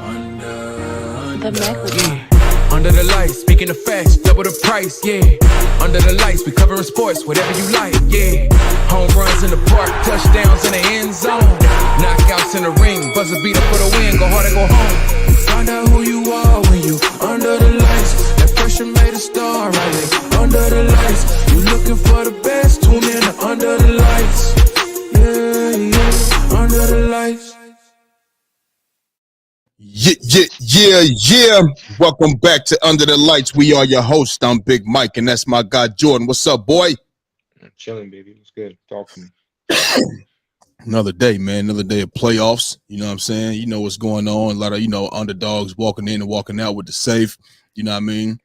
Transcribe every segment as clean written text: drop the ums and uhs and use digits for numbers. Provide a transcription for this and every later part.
The melody. Yeah. Under the lights, speaking of facts, double the price, yeah. Under the lights, we covering sports, whatever you like, yeah. Home runs in the park, touchdowns in the end zone. Knockouts in the ring, buzzer beater for the win, go hard or go home. Find out who you are when you under the lights. That pressure made a star, right there. Under the lights, you looking for the best, tune in to Under the Lights. Yeah, yeah, Under the Lights. Yeah. Welcome back to Under the Lights. We are your host. I'm Big Mike, and that's my guy Jordan. What's up, boy? I'm chilling, baby. It's good. Talk to me. Another day, man. Another day of playoffs. You know what I'm saying? You know what's going on. A lot of, underdogs walking in and walking out with the safe. You know what I mean?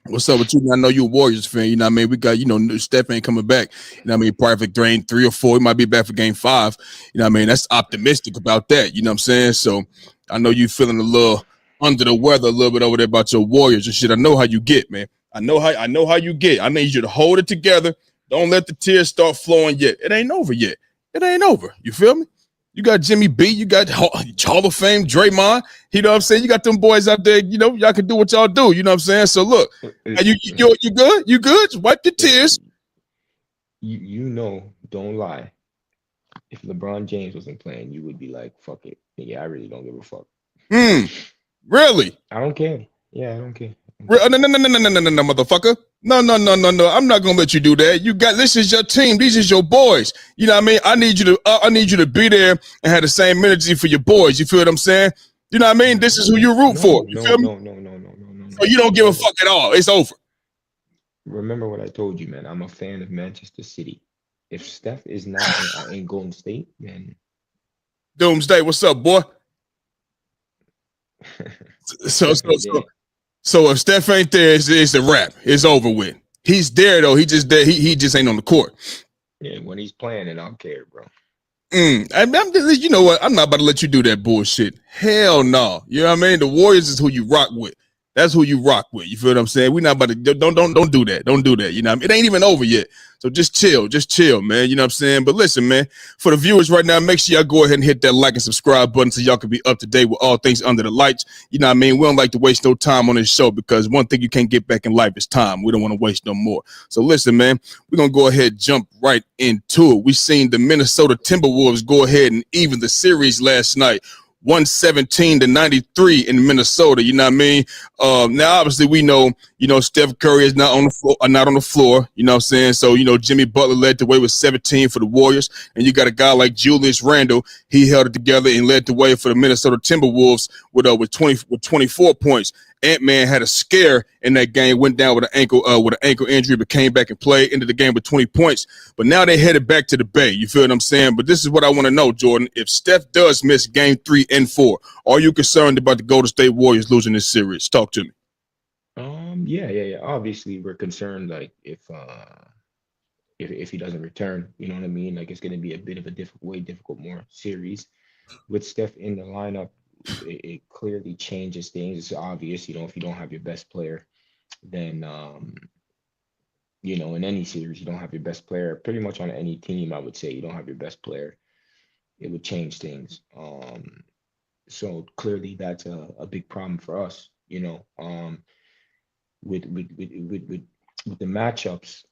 What's up with you? I know you're a Warriors fan. You know what I mean? We got, Steph ain't coming back. You know what I mean? Probably for game 3 or 4. He might be back for game 5. You know what I mean? That's optimistic about that. You know what I'm saying? So I know you feeling a little under the weather a little bit over there about your Warriors and shit. I know how you get, man. I know how you get. I need you to hold it together. Don't let the tears start flowing yet. It ain't over yet. It ain't over. You feel me? You got Jimmy B. You got Hall of Fame Draymond. You know what I'm saying? You got them boys out there. You know, y'all can do what y'all do. You know what I'm saying? So look, you good? You good? Just wipe your tears. Don't lie. If LeBron James wasn't playing, you would be like, fuck it. Yeah, I really don't give a fuck. Really? I don't care. Yeah, I don't care. No, motherfucker. No. I'm not gonna let you do that. This is your team. These is your boys. You know what I mean? I need you to be there and have the same energy for your boys. You feel what I'm saying? You know what I mean? This is who you root for. You feel me? No. So you don't give a fuck at all. It's over. Remember what I told you, man. I'm a fan of Manchester City. If Steph is not in Golden State, then Doomsday, what's up, boy? So if Steph ain't there, it's a wrap. It's over with. He's there though. He just there. He just ain't on the court. Yeah, when he's playing, then I'll care, bro. You know what? I'm not about to let you do that bullshit. Hell no. You know what I mean? The Warriors is who you rock with. That's who you rock with. You feel what I'm saying? We're not about to don't do that. Don't do that. You know what I mean? It ain't even over yet. So just chill, man. You know what I'm saying? But listen, man, for the viewers right now, make sure y'all go ahead and hit that like and subscribe button so y'all can be up to date with all things Under the Lights. You know what I mean? We don't like to waste no time on this show because one thing you can't get back in life is time. We don't want to waste no more. So listen, man, we're going to go ahead and jump right into it. We seen the Minnesota Timberwolves go ahead and even the series last night. 117-93 in Minnesota. You know what I mean? Now, obviously, we know, Steph Curry is not on the floor. You know what I'm saying? So, Jimmy Butler led the way with 17 for the Warriors. And you got a guy like Julius Randle. He held it together and led the way for the Minnesota Timberwolves with 24 points. Ant-Man had a scare in that game, went down with an ankle injury, but came back and played, ended the game with 20 points. But now they headed back to the Bay. You feel what I'm saying? But this is what I want to know, Jordan. If Steph does miss game 3 and 4, are you concerned about the Golden State Warriors losing this series? Talk to me. Yeah. Obviously, we're concerned, like, if he doesn't return, you know what I mean? Like, it's going to be a bit of a difficult more series with Steph in the lineup. It clearly changes things. It's obvious, if you don't have your best player, then in any series you don't have your best player. Pretty much on any team, I would say you don't have your best player. It would change things. So clearly that's a big problem for us. With the matchups,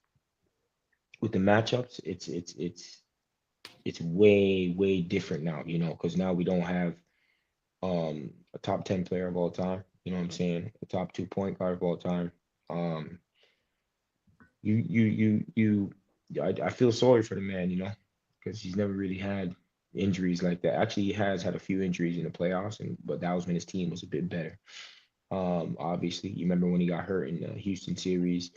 it's way different now. Because now we don't have a top 10 player of all time, you know what I'm saying? A top 2 point guard of all time. I feel sorry for the man, because he's never really had injuries like that. Actually, he has had a few injuries in the playoffs, but that was when his team was a bit better. Obviously, you remember when he got hurt in the Houston series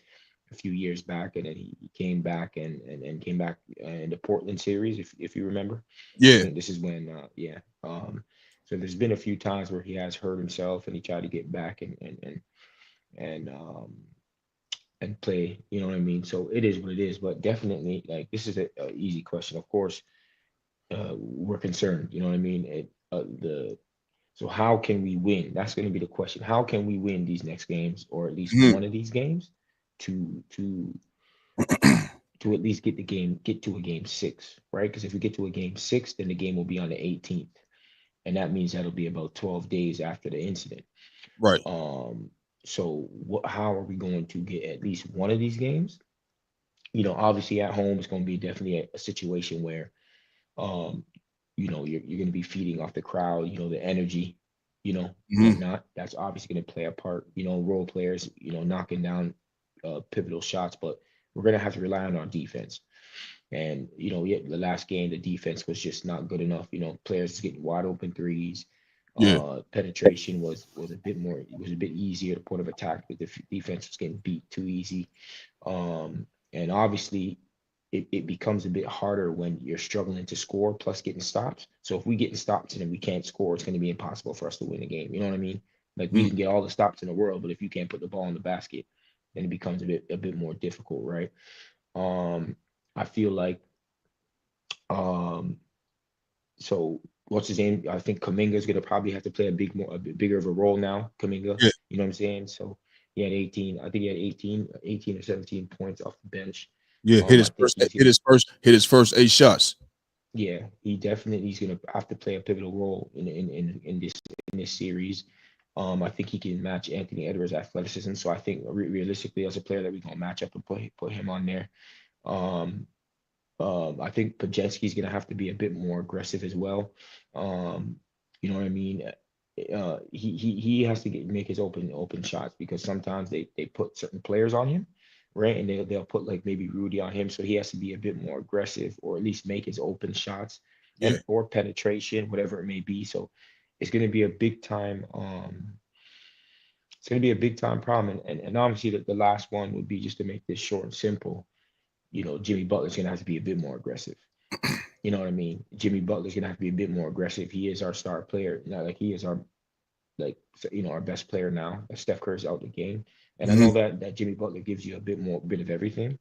a few years back, and then he came back and came back in the Portland series, if you remember. Yeah. This is when, so there's been a few times where he has hurt himself and he tried to get back and play, you know what I mean? So it is what it is, but definitely, like, this is a easy question. Of course, we're concerned, you know what I mean? So how can we win? That's going to be the question. How can we win these next games, or at least one of these games, to at least get to a game 6, right? Because if we get to a game 6, then the game will be on the 18th. and that means that'll be about 12 days after the incident. Right. So how are we going to get at least one of these games? Obviously at home it's going to be definitely a situation where um, you're going to be feeding off the crowd, the energy, Mm-hmm. whatnot. That's obviously going to play a part. Role players, knocking down pivotal shots, but we're going to have to rely on our defense. And yeah, the last game, the defense was just not good enough. Players getting wide open threes. Yeah. Penetration was a bit more. It was a bit easier to point of attack, but the defense was getting beat too easy. And obviously, it becomes a bit harder when you're struggling to score plus getting stops. So if we get stops and then we can't score, it's going to be impossible for us to win the game. You know what I mean? Like we Mm-hmm. can get all the stops in the world, but if you can't put the ball in the basket, then it becomes a bit more difficult, right? I feel like um so what's his name? I think Kaminga's gonna probably have to play a bit bigger of a role now. Kaminga, Yeah. you know what I'm saying? So he had 18, I think he had 18 or 17 points off the bench. Yeah. Hit I his think first. he's Hit gonna his first. Hit his first 8 shots. yeah, he's gonna have to play a pivotal role in this series. I think he can match Anthony Edwards' athleticism. So I think realistically, as a player that we're gonna match up and put him on there. Um, I think Pajetsky's going to have to be a bit more aggressive as well. You know what I mean? He has to make his open shots because sometimes they put certain players on him, right? And they'll put like maybe Rudy on him, so he has to be a bit more aggressive or at least make his open shots Yeah. and or penetration, whatever it may be. So it's going to be a big time. It's going to be a big time problem, and obviously the last one would be just to make this short and simple. Jimmy Butler's gonna have to be a bit more aggressive. You know what I mean? Jimmy Butler's gonna have to be a bit more aggressive. He is our star player. Now, like he is our our best player now. Steph Curry's out the game. And I Mm-hmm. know that Jimmy Butler gives you a bit of everything,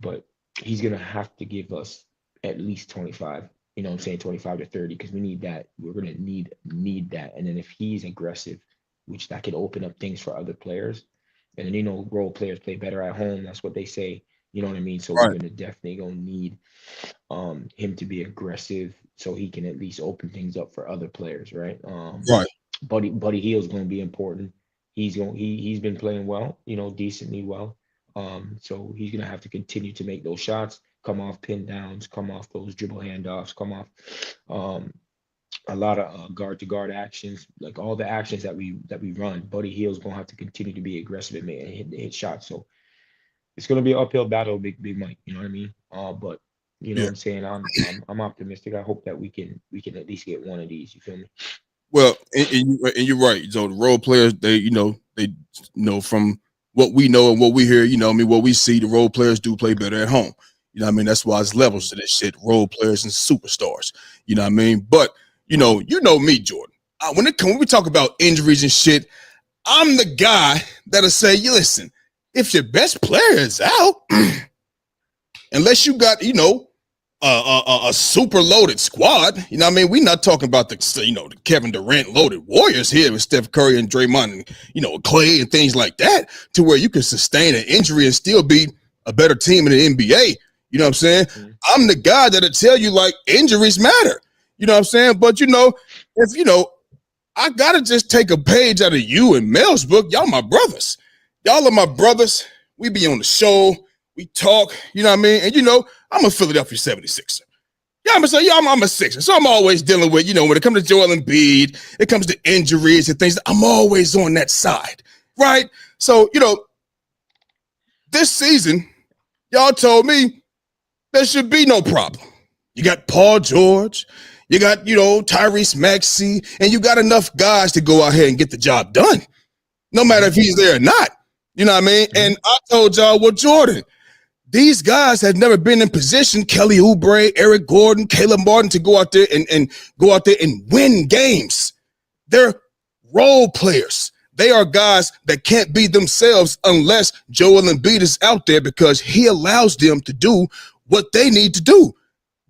but he's gonna have to give us at least 25. You know what I'm saying? 25 to 30, because we need that. We're gonna need that. And then if he's aggressive, which that could open up things for other players. And then role players play better at home. That's what they say. You know what I mean? So we're Right. gonna definitely gonna need him to be aggressive so he can at least open things up for other players, right? Right. Buddy Hield's gonna be important. He's been playing well, decently well. So he's gonna have to continue to make those shots, come off pin downs, come off those dribble handoffs, come off um a lot of guard to guard actions, like all the actions that we run. Buddy Hield's gonna have to continue to be aggressive and hit shots. So it's gonna be an uphill battle, big Mike. You know what I mean? But you know what Yeah. I'm saying. I'm optimistic. I hope that we can at least get one of these. You feel me? Well, and you're right. So the role players, they from what we know and what we hear, what we see, the role players do play better at home. You know what I mean? That's why it's levels to this shit. Role players and superstars. You know what I mean? But you know me, Jordan. When we talk about injuries and shit, I'm the guy that'll say, you listen, if your best player is out, unless you got, a super loaded squad. You know what I mean? We're not talking about the Kevin Durant loaded Warriors here with Steph Curry and Draymond and, Clay and things like that, to where you can sustain an injury and still be a better team in the NBA. You know what I'm saying? Mm-hmm. I'm the guy that'll tell you, like, injuries matter. You know what I'm saying? But, if, I got to just take a page out of you and Mel's book. Y'all my brothers. Y'all are my brothers. We be on the show. We talk, you know what I mean? And, I'm a Philadelphia 76er. Yeah, I'm a Sixer. So I'm always dealing with, when it comes to Joel Embiid, it comes to injuries and things, I'm always on that side, right? So, this season, y'all told me there should be no problem. You got Paul George, you got, Tyrese Maxey, and you got enough guys to go out here and get the job done, no matter if he's there or not. You know what I mean? Mm-hmm. And I told y'all, well, Jordan, these guys have never been in position, Kelly Oubre, Eric Gordon, Caleb Martin, to go out there and go out there and win games. They're role players. They are guys that can't be themselves unless Joel Embiid is out there, because he allows them to do what they need to do.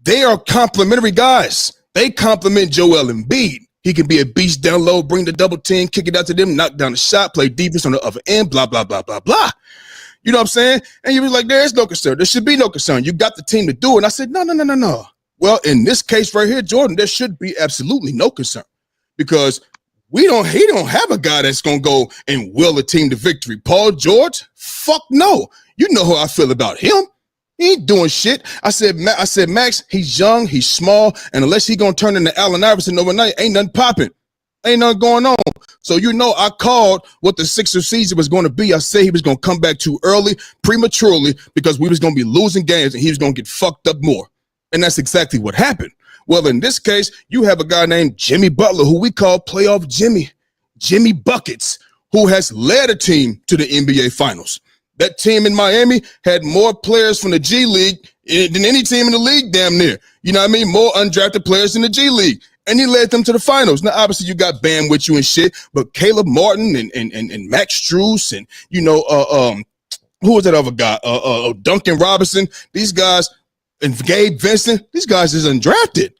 They are complementary guys. They complement Joel Embiid. He can be a beast down low, bring the double team, kick it out to them, knock down the shot, play defense on the other end, blah, blah, blah, blah, blah. You know what I'm saying? And you was like, there is no concern. There should be no concern. You got the team to do it. And I said, no. Well, in this case right here, Jordan, there should be absolutely no concern because he don't have a guy that's gonna go and will a team to victory. Paul George, fuck no. You know how I feel about him. He ain't doing shit. I said, Max, he's young, he's small, and unless he gonna turn into Allen Iverson overnight, ain't nothing popping. Ain't nothing going on. So I called what the Sixers season was going to be. I said he was going to come back too early, prematurely, because we was going to be losing games and he was going to get fucked up more. And that's exactly what happened. Well, in this case, you have a guy named Jimmy Butler, who we call playoff Jimmy Buckets, who has led a team to the NBA Finals. That team in Miami had more players from the G League than any team in the league, damn near. You know what I mean? More undrafted players in the G League. And he led them to the finals. Now, obviously, you got Bam with you and shit, but Caleb Martin and Max Strus and, who was that other guy? Duncan Robinson. These guys, and Gabe Vincent, these guys is undrafted.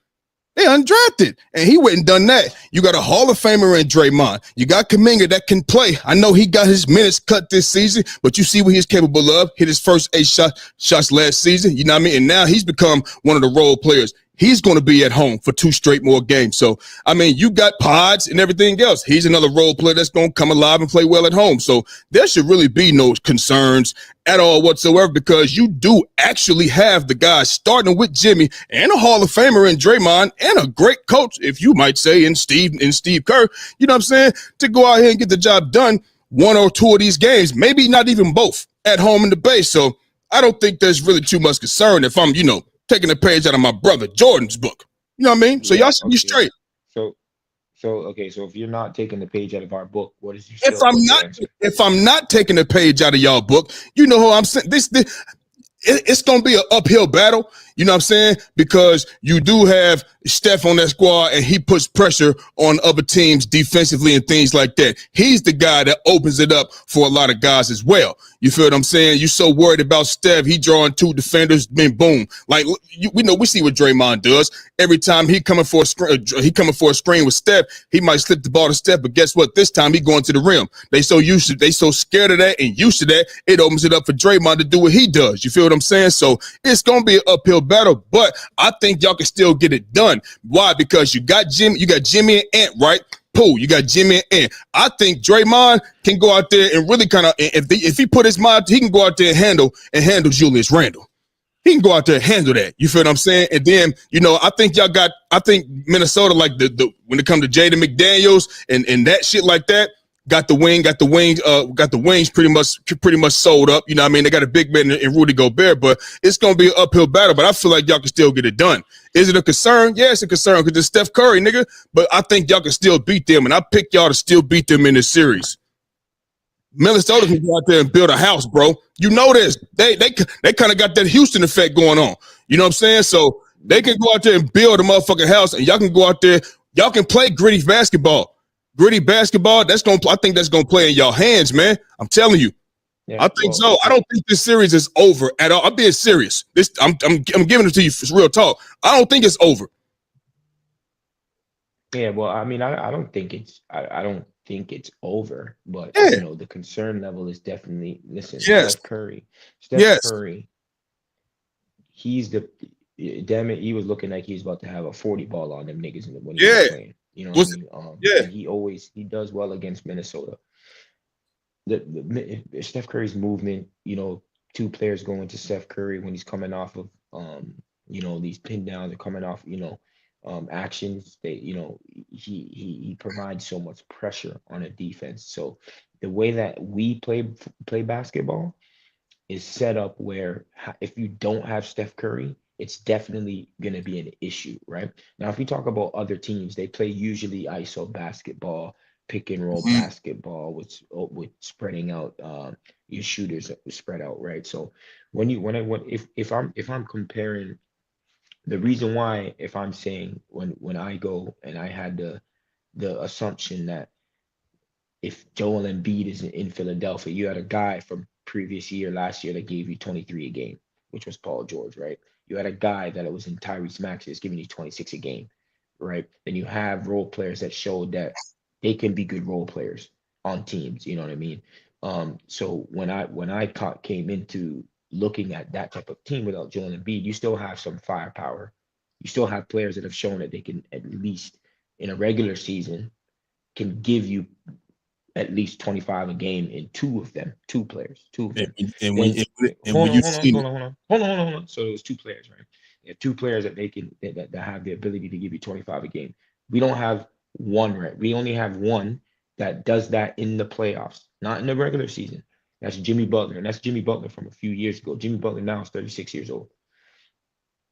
They undrafted, and he went and done that. You got a Hall of Famer in Draymond. You got Kuminga that can play. I know he got his minutes cut this season, but you see what he's capable of. Hit his first 8 shots last season. You know what I mean? And now he's become one of the role players. He's going to be at home for 2 straight more games. So, I mean, you got Pods and everything else. He's another role player that's going to come alive and play well at home. So there should really be no concerns at all whatsoever because you do actually have the guys starting with Jimmy and a Hall of Famer in Draymond and a great coach, if you might say, in Steve Kerr, you know what I'm saying, to go out here and get the job done 1 or 2 of these games, maybe not even both at home in the base. So I don't think there's really too much concern if I'm, taking a page out of my brother Jordan's book. You know what I mean? So y'all should be straight. So if you're not taking the page out of our book, what is your if I'm not taking a page out of y'all book, you know who I'm saying? It's gonna be an uphill battle, you know what I'm saying? Because you do have Steph on that squad and he puts pressure on other teams defensively and things like that. He's the guy that opens it up for a lot of guys as well. You feel what I'm saying? You so worried about Steph, he drawing 2 defenders, then boom. Like we see what Draymond does. Every time he coming for a screen with Steph, he might slip the ball to Steph, but guess what? This time he going to the rim. They so scared of that and used to that, it opens it up for Draymond to do what he does. You feel what I'm saying? So it's gonna be an uphill battle, but I think y'all can still get it done. Why? Because you got Jimmy and Ant, right? Poole, you got Jimmy and Ant. I think Draymond can go out there and really kind of, if he put his mind, he can go out there and handle Julius Randle. He can go out there and handle that. You feel what I'm saying? And then, I think Minnesota, like the when it comes to Jaden McDaniels and that shit like that, got the wings pretty much sold up. You know what I mean? They got a big man in Rudy Gobert, but it's gonna be an uphill battle. But I feel like y'all can still get it done. Is it a concern? Yeah, it's a concern because it's Steph Curry, nigga. But I think y'all can still beat them, and I pick y'all to still beat them in this series. Minnesota can go out there and build a house, bro. You know this. They kind of got that Houston effect going on. You know what I'm saying? So they can go out there and build a motherfucking house, and y'all can go out there. Y'all can play gritty basketball. I think that's gonna play in y'all hands, man. I'm telling you. Yeah, I think so. I don't think this series is over at all. I'm being serious. I'm giving it to you for real talk. I don't think it's over. Yeah, well, I mean, I don't think it's over, but the concern level is definitely Steph Curry. Curry, he's he was looking like he was about to have a 40 ball on them niggas when he was playing. You know what I mean? And he does well against Minnesota. The Steph Curry's movement, 2 players going to Steph Curry when he's coming off of these pin downs are coming off, actions. He provides so much pressure on a defense. So the way that we play basketball is set up where if you don't have Steph Curry, it's definitely going to be an issue, right? Now, if we talk about other teams, they play usually ISO basketball, pick and roll basketball with spreading out your shooters spread out, right? So if I'm comparing, the reason why, if I'm saying when I go and I had the assumption that if Joel Embiid is in Philadelphia, you had a guy from last year that gave you 23 a game, which was Paul George, right? You had a guy that was in Tyrese Maxey giving you 26 a game, right? Then you have role players that showed that they can be good role players on teams. You know what I mean? So when I came into looking at that type of team without Joel Embiid, you still have some firepower. you still have players that have shown that they can, at least in a regular season, can give you at least 25 a game in two of them, two players, two of them. And Then when you see hold on. So it was two players, right? You have two players that they can that have the ability to give you 25 a game. We don't have one, right? We only have one that does that in the playoffs, not in the regular season. That's Jimmy Butler, and that's Jimmy Butler from a few years ago. Jimmy Butler now is 36 years old.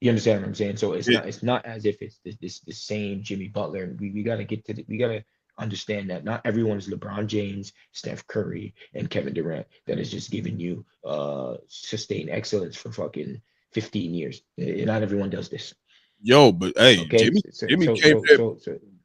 You understand what I'm saying? So it's not as if it's the same Jimmy Butler. We gotta we gotta understand that not everyone is LeBron James, Steph Curry, and Kevin Durant that is just giving you sustained excellence for fucking 15 years. Not everyone does this. but hey, Okay. Jimmy came there.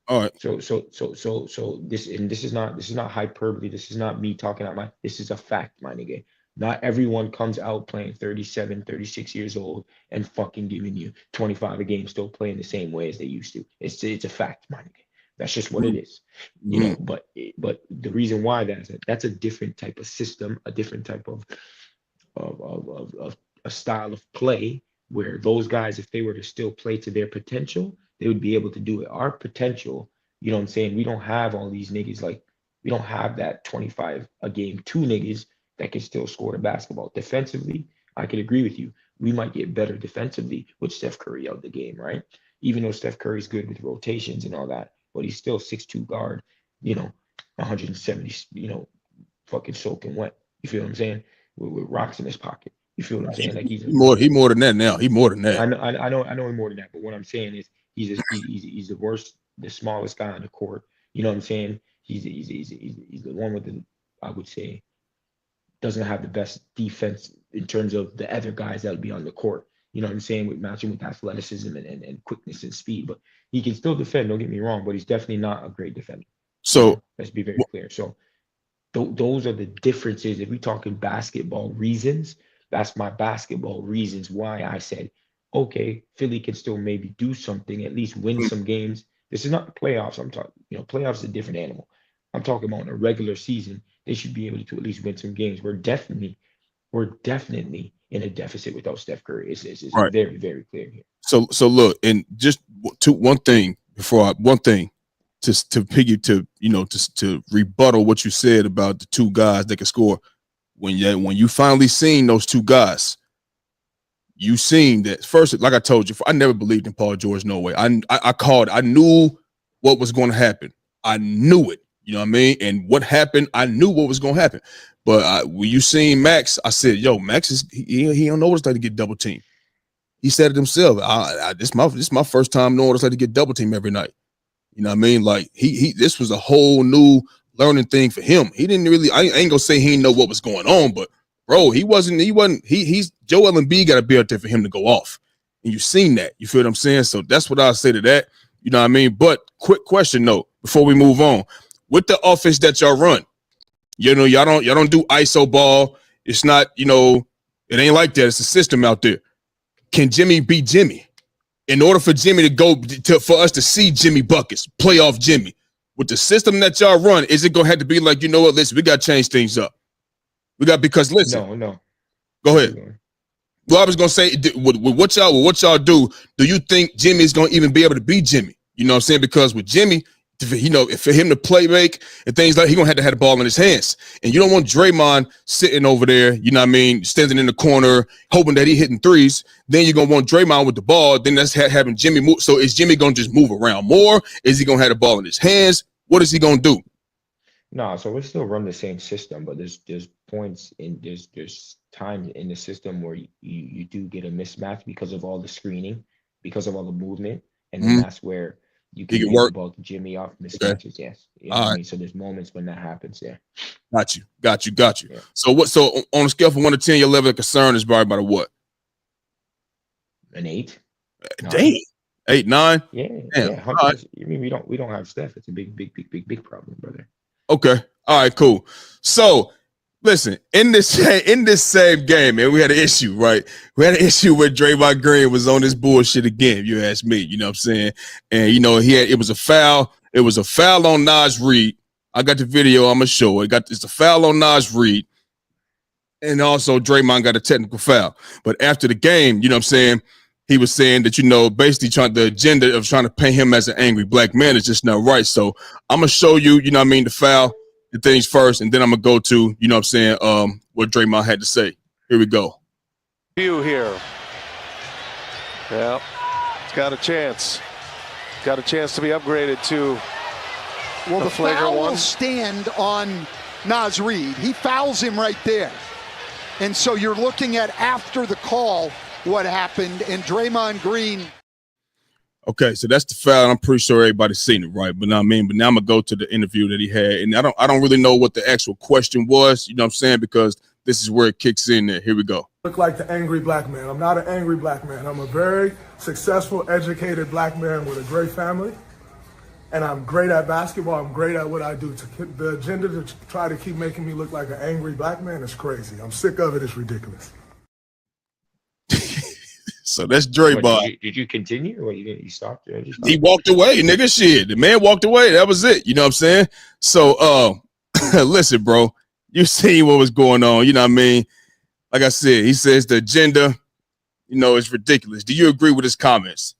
All right. So this is not hyperbole. This is not me talking out this is a fact, my nigga. Not everyone comes out playing 37, 36 years old and fucking giving you 25 a game, still playing the same way as they used to. It's a fact, my nigga. That's just what it is, you know. But the reason why that's a different type of system, a different type of a style of play where those guys, if they were to still play to their potential, they would be able to do it. Our potential, you know what I'm saying? We don't have all these niggas we don't have that 25 a game, two niggas that can still score the basketball. Defensively, I could agree with you. We might get better defensively with Steph Curry out the game, right? Even though Steph Curry's good with rotations and all that, but he's still 6'2" guard, 170, fucking soaking wet. You feel what I'm saying? With rocks in his pocket. You feel what I'm saying? Like he more than that now. He more than that. I know him more than that. But what I'm saying is he's the worst, the smallest guy on the court. You know what I'm saying? He's the one with I would say, doesn't have the best defense in terms of the other guys that'll be on the court. You know what I'm saying? With matching with athleticism and quickness and speed. But he can still defend, don't get me wrong, but he's definitely not a great defender. So let's be very clear. So those are the differences. If we're talking basketball reasons, that's my basketball reasons why I said, okay, Philly can still maybe do something, at least win some games. This is not the playoffs. I'm talking, playoffs is a different animal. I'm talking about in a regular season, they should be able to at least win some games. We're definitely in a deficit without Steph Curry. It's right. Very, very clear here. So look, and just one thing to rebuttal what you said about the two guys that can score. When you finally seen those two guys, you seen that first. Like I told you, I never believed in Paul George. No way. I called. I knew what was going to happen. I knew it. You know what I mean? And what happened, I knew what was going to happen. But when you seen Max, I said, yo, Max he don't know what it's like to get double teamed. He said it himself. This is my first time knowing what it's like to get double teamed every night. You know what I mean? Like this was a whole new learning thing for him. He didn't really, I ain't gonna say he didn't know what was going on, but bro, he's Joel Embiid got to be out there for him to go off. And you've seen that. You feel what I'm saying? So that's what I'll say to that. You know what I mean? But quick question though, before we move on. With the offense that y'all run, y'all don't do ISO ball. It's not, it ain't like that. It's a system out there. Can Jimmy beat Jimmy? In order for Jimmy for us to see Jimmy buckets, playoff Jimmy, with the system that y'all run, is it gonna have to be like, listen, we gotta change things up. Because listen. No. Go ahead. Well, I was gonna say, with what y'all do you think Jimmy is gonna even be able to beat Jimmy? You know what I'm saying? Because with Jimmy, for him to play make and things like, he gonna have to have the ball in his hands, and you don't want Draymond sitting over there, you know what I mean, standing in the corner hoping that he hitting threes. Then you're gonna want Draymond with the ball. Then that's having Jimmy move. So is Jimmy gonna just move around more? Is he gonna have the ball in his hands? What is he gonna do? No, so we still run the same system, but there's points in there's times in the system where you do get a mismatch because of all the screening, because of all the movement, and then that's where you can get the ball to Jimmy off mismatches. Okay. Yes, you know what I mean. So there's moments when that happens. Yeah. Got you. Yeah. So on a scale from 1 to 10, your level of concern is probably about a what? An 8. Damn. 8, 9. Yeah. Damn. Yeah. Right. I mean, we don't have Steph. It's a big problem, brother. Okay. All right. Cool. So listen, in this same game, man, we had an issue, right? We had an issue where Draymond Green was on this bullshit again, if you ask me, you know what I'm saying? And, it was a foul. It was a foul on Naz Reid. I got the video. I'm going to show it. It's a foul on Naz Reid. And also Draymond got a technical foul. But after the game, you know what I'm saying? he was saying that basically trying the agenda of trying to paint him as an angry black man is just not right. So I'm gonna show you, the foul and things first, and then I'm gonna go to, what Draymond had to say. Here we go. View here. Yeah, it's got a chance. Got a chance to be upgraded to. Well, the foul will stand on Naz Reid. He fouls him right there. And so you're looking at after the call what happened, and Draymond Green. Okay, so that's the foul. I'm pretty sure everybody's seen it, right? But now I'm gonna go to the interview that he had, and I don't really know what the actual question was. You know what I'm saying? Because this is where it kicks in. There, here we go. Look like the angry black man. I'm not an angry black man. I'm a very successful, educated black man with a great family, and I'm great at basketball. I'm great at what I do. The agenda to try to keep making me look like an angry black man is crazy. I'm sick of it. It's ridiculous. So that's Draymond. Did you continue or you stopped there? He walked away, nigga. Shit. The man walked away. That was it. You know what I'm saying? So listen, bro. You see what was going on. You know what I mean? Like I said, he says the agenda, is ridiculous. Do you agree with his comments?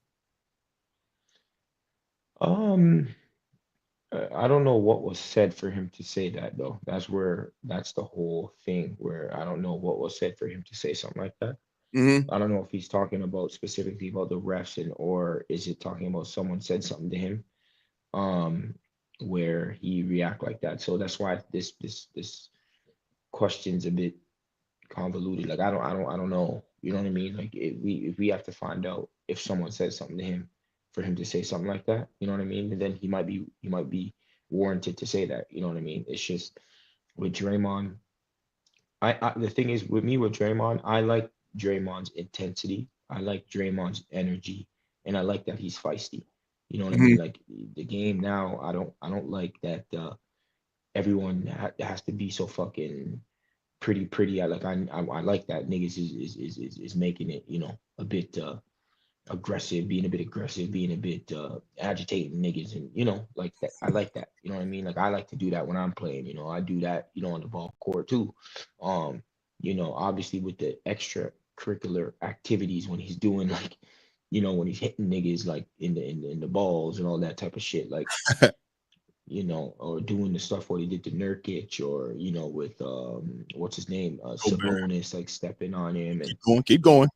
I don't know what was said for him to say that, though. That's the whole thing, where I don't know what was said for him to say something like that. Mm-hmm. I don't know if he's talking about specifically about the refs, or is it talking about someone said something to him, where he react like that. So that's why this question's a bit convoluted. Like I don't know. You know what I mean? Like if we have to find out if someone says something to him for him to say something like that, you know what I mean? And then he might be warranted to say that. You know what I mean? It's just with Draymond. I the thing is with me with Draymond, I like Draymond's intensity. I like Draymond's energy, and I like that he's feisty. You know what I mean? Like the game now, I don't like that everyone has to be so fucking pretty. I like that niggas is making it, a bit aggressive, being a bit aggressive, being a bit agitating niggas, and like that. I like that. You know what I mean? Like I like to do that when I'm playing. I do that, on the ball court too. Obviously with the extracurricular activities when he's doing like, when he's hitting niggas like in the balls and all that type of shit, like or doing the stuff what he did to Nurkic, or with what's his name, Sabonis, like stepping on him and keep going.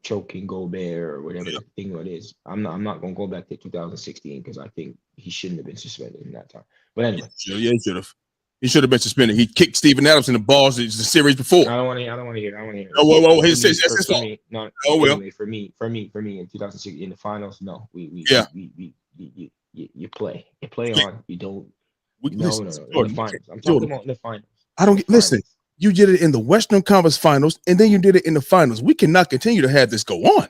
Choking Gobert or whatever the thing it is. I'm not gonna go back to 2016 because I think he shouldn't have been suspended in that time. But anyway, yeah, he should have. He should have been suspended. He kicked Steven Adams in the balls in the series before. I don't want to hear. Oh, whoa. For me, in 2016 in the finals, no, we you play on. You don't. No. In the finals. I'm talking about in the finals. I don't get. Listen, you did it in the Western Conference Finals, and then you did it in the finals. We cannot continue to have this go on.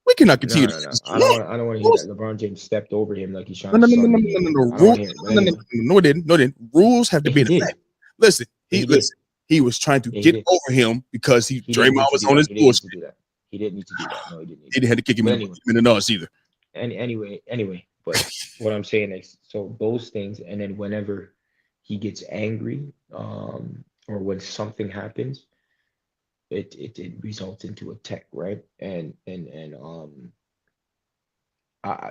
We cannot continue. No. I don't want to hear that. LeBron James stepped over him like he's trying to. No, it didn't. Rules have to be in effect. Listen, he was trying to get over him because Draymond was on his bullshit. He didn't need to do that. No, he didn't. He didn't have to kick him in the nuts either. Anyway, but what I'm saying is, so those things, and then whenever he gets angry, or when something happens, it results into a tech, right? And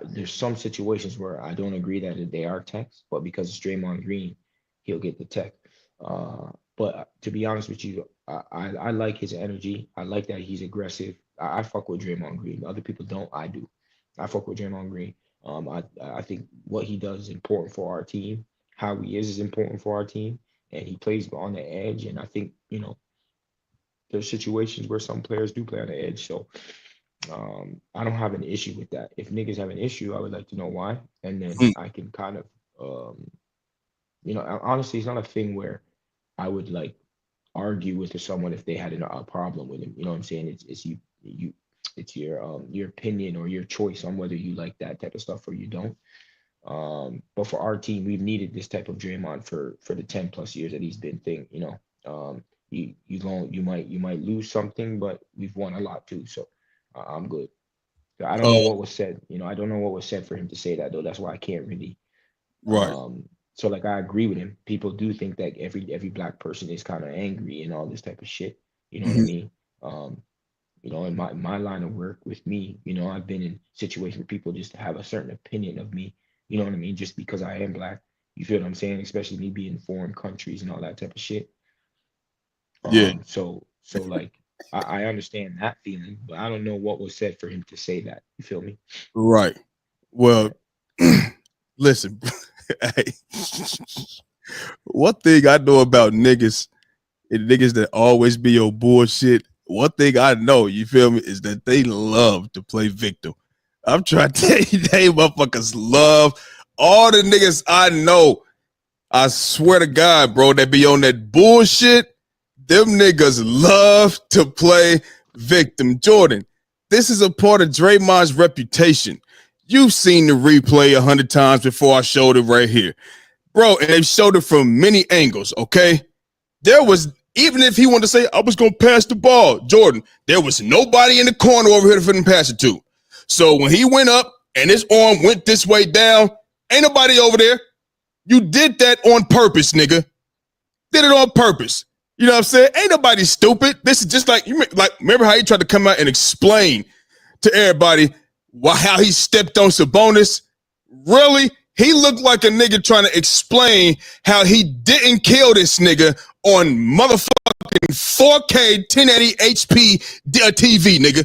there's some situations where I don't agree that they are techs, but because it's Draymond Green, he'll get the tech. But to be honest with you, I like his energy. I like that he's aggressive. I fuck with Draymond Green. Other people don't. I do. I fuck with Draymond Green. I think what he does is important for our team. How he is important for our team, and he plays on the edge. And I think there's situations where some players do play on the edge. So I don't have an issue with that. If niggas have an issue, I would like to know why, and then I can kind of, honestly, it's not a thing where I would like argue with someone if they had a problem with him. You know what I'm saying? It's your opinion or your choice on whether you like that type of stuff or you don't. But for our team, we've needed this type of Draymond for the 10 plus years that he's been thing. You might lose something, but we've won a lot too. So I'm good. I don't know what was said. I don't know what was said for him to say that though. That's why I can't really. Right. So like I agree with him. People do think that every black person is kind of angry and all this type of shit. You know what I mean? You know, in my line of work with me, you know, I've been in situations where people just have a certain opinion of me. You know what I mean? Just because I am black. You feel what I'm saying? Especially me being in foreign countries and all that type of shit. Yeah, So like I understand that feeling, but I don't know what was said for him to say that. You feel me? right. Well, Right. listen, hey, one thing I know about niggas and niggas that always be on bullshit, one thing I know, you feel me, is that they love to play victim. I'm trying to tell you, they motherfuckers love all the niggas I know. I swear to God, bro, that be on that bullshit. Them niggas love to play victim. Jordan, this is a part of Draymond's reputation. You've seen the replay 100 times before I showed it right here. Bro, and they've showed it from many angles, okay? There was, even if he wanted to say, I was going to pass the ball, Jordan, there was nobody in the corner over here for him to pass it to. So when he went up and his arm went this way down, ain't nobody over there. You did that on purpose, nigga. Did it on purpose. You know what I'm saying? Ain't nobody stupid. This is just like, remember how he tried to come out and explain to everybody how he stepped on Sabonis? Really? He looked like a nigga trying to explain how he didn't kill this nigga on motherfucking 4K 1080 HP TV, nigga.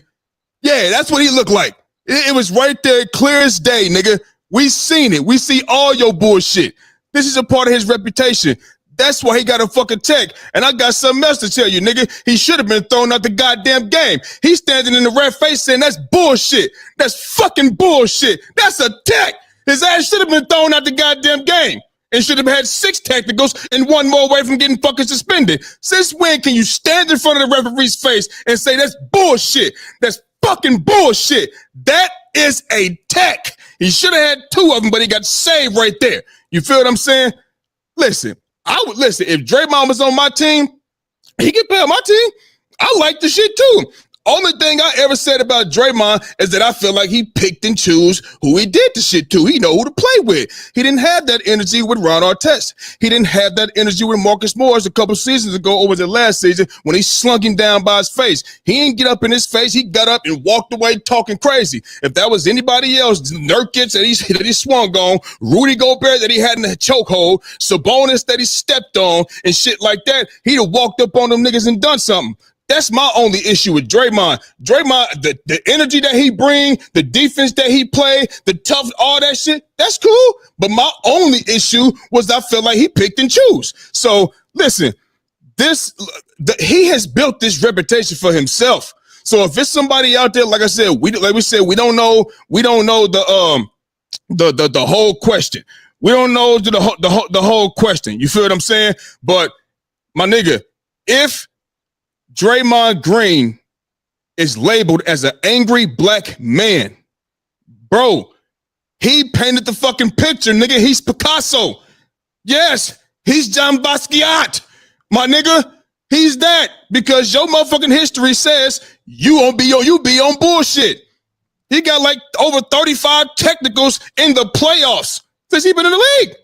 Yeah, that's what he looked like. It was right there, clear as day, nigga. We seen it. We see all your bullshit. This is a part of his reputation. That's why he got a fucking tech. And I got something else to tell you, nigga. He should have been thrown out the goddamn game. He's standing in the ref face saying that's bullshit. That's fucking bullshit. That's a tech. His ass should have been thrown out the goddamn game and should have had 6 technicals and 1 more away from getting fucking suspended. Since when can you stand in front of the referee's face and say that's bullshit? That's fucking bullshit. That is a tech. He should have had 2 of them, but he got saved right there. You feel what I'm saying? Listen, I would listen. If Draymond was on my team, he could play on my team. I like the shit too. Only thing I ever said about Draymond is that I feel like he picked and chose who he did the shit to. He know who to play with. He didn't have that energy with Ron Artest. He didn't have that energy with Marcus Morris a couple seasons ago, or was it last season, when he slunk him down by his face. He didn't get up in his face. He got up and walked away talking crazy. If that was anybody else, Nurkic that he swung on, Rudy Gobert that he had in the chokehold, Sabonis that he stepped on, and shit like that, he'd have walked up on them niggas and done something. That's my only issue with Draymond. Draymond, the energy that he bring, the defense that he play, the tough, all that shit, that's cool. But my only issue was I felt like he picked and chose. So listen, he has built this reputation for himself. So if it's somebody out there, like I said, we don't know the whole question. We don't know the whole question. You feel what I'm saying? But my nigga, if Draymond Green is labeled as an angry black man, bro, he painted the fucking picture, nigga. He's Picasso. Yes, he's John Basquiat. My nigga, he's that, because your motherfucking history says you be on bullshit. He got like over 35 technicals in the playoffs since he been in the league.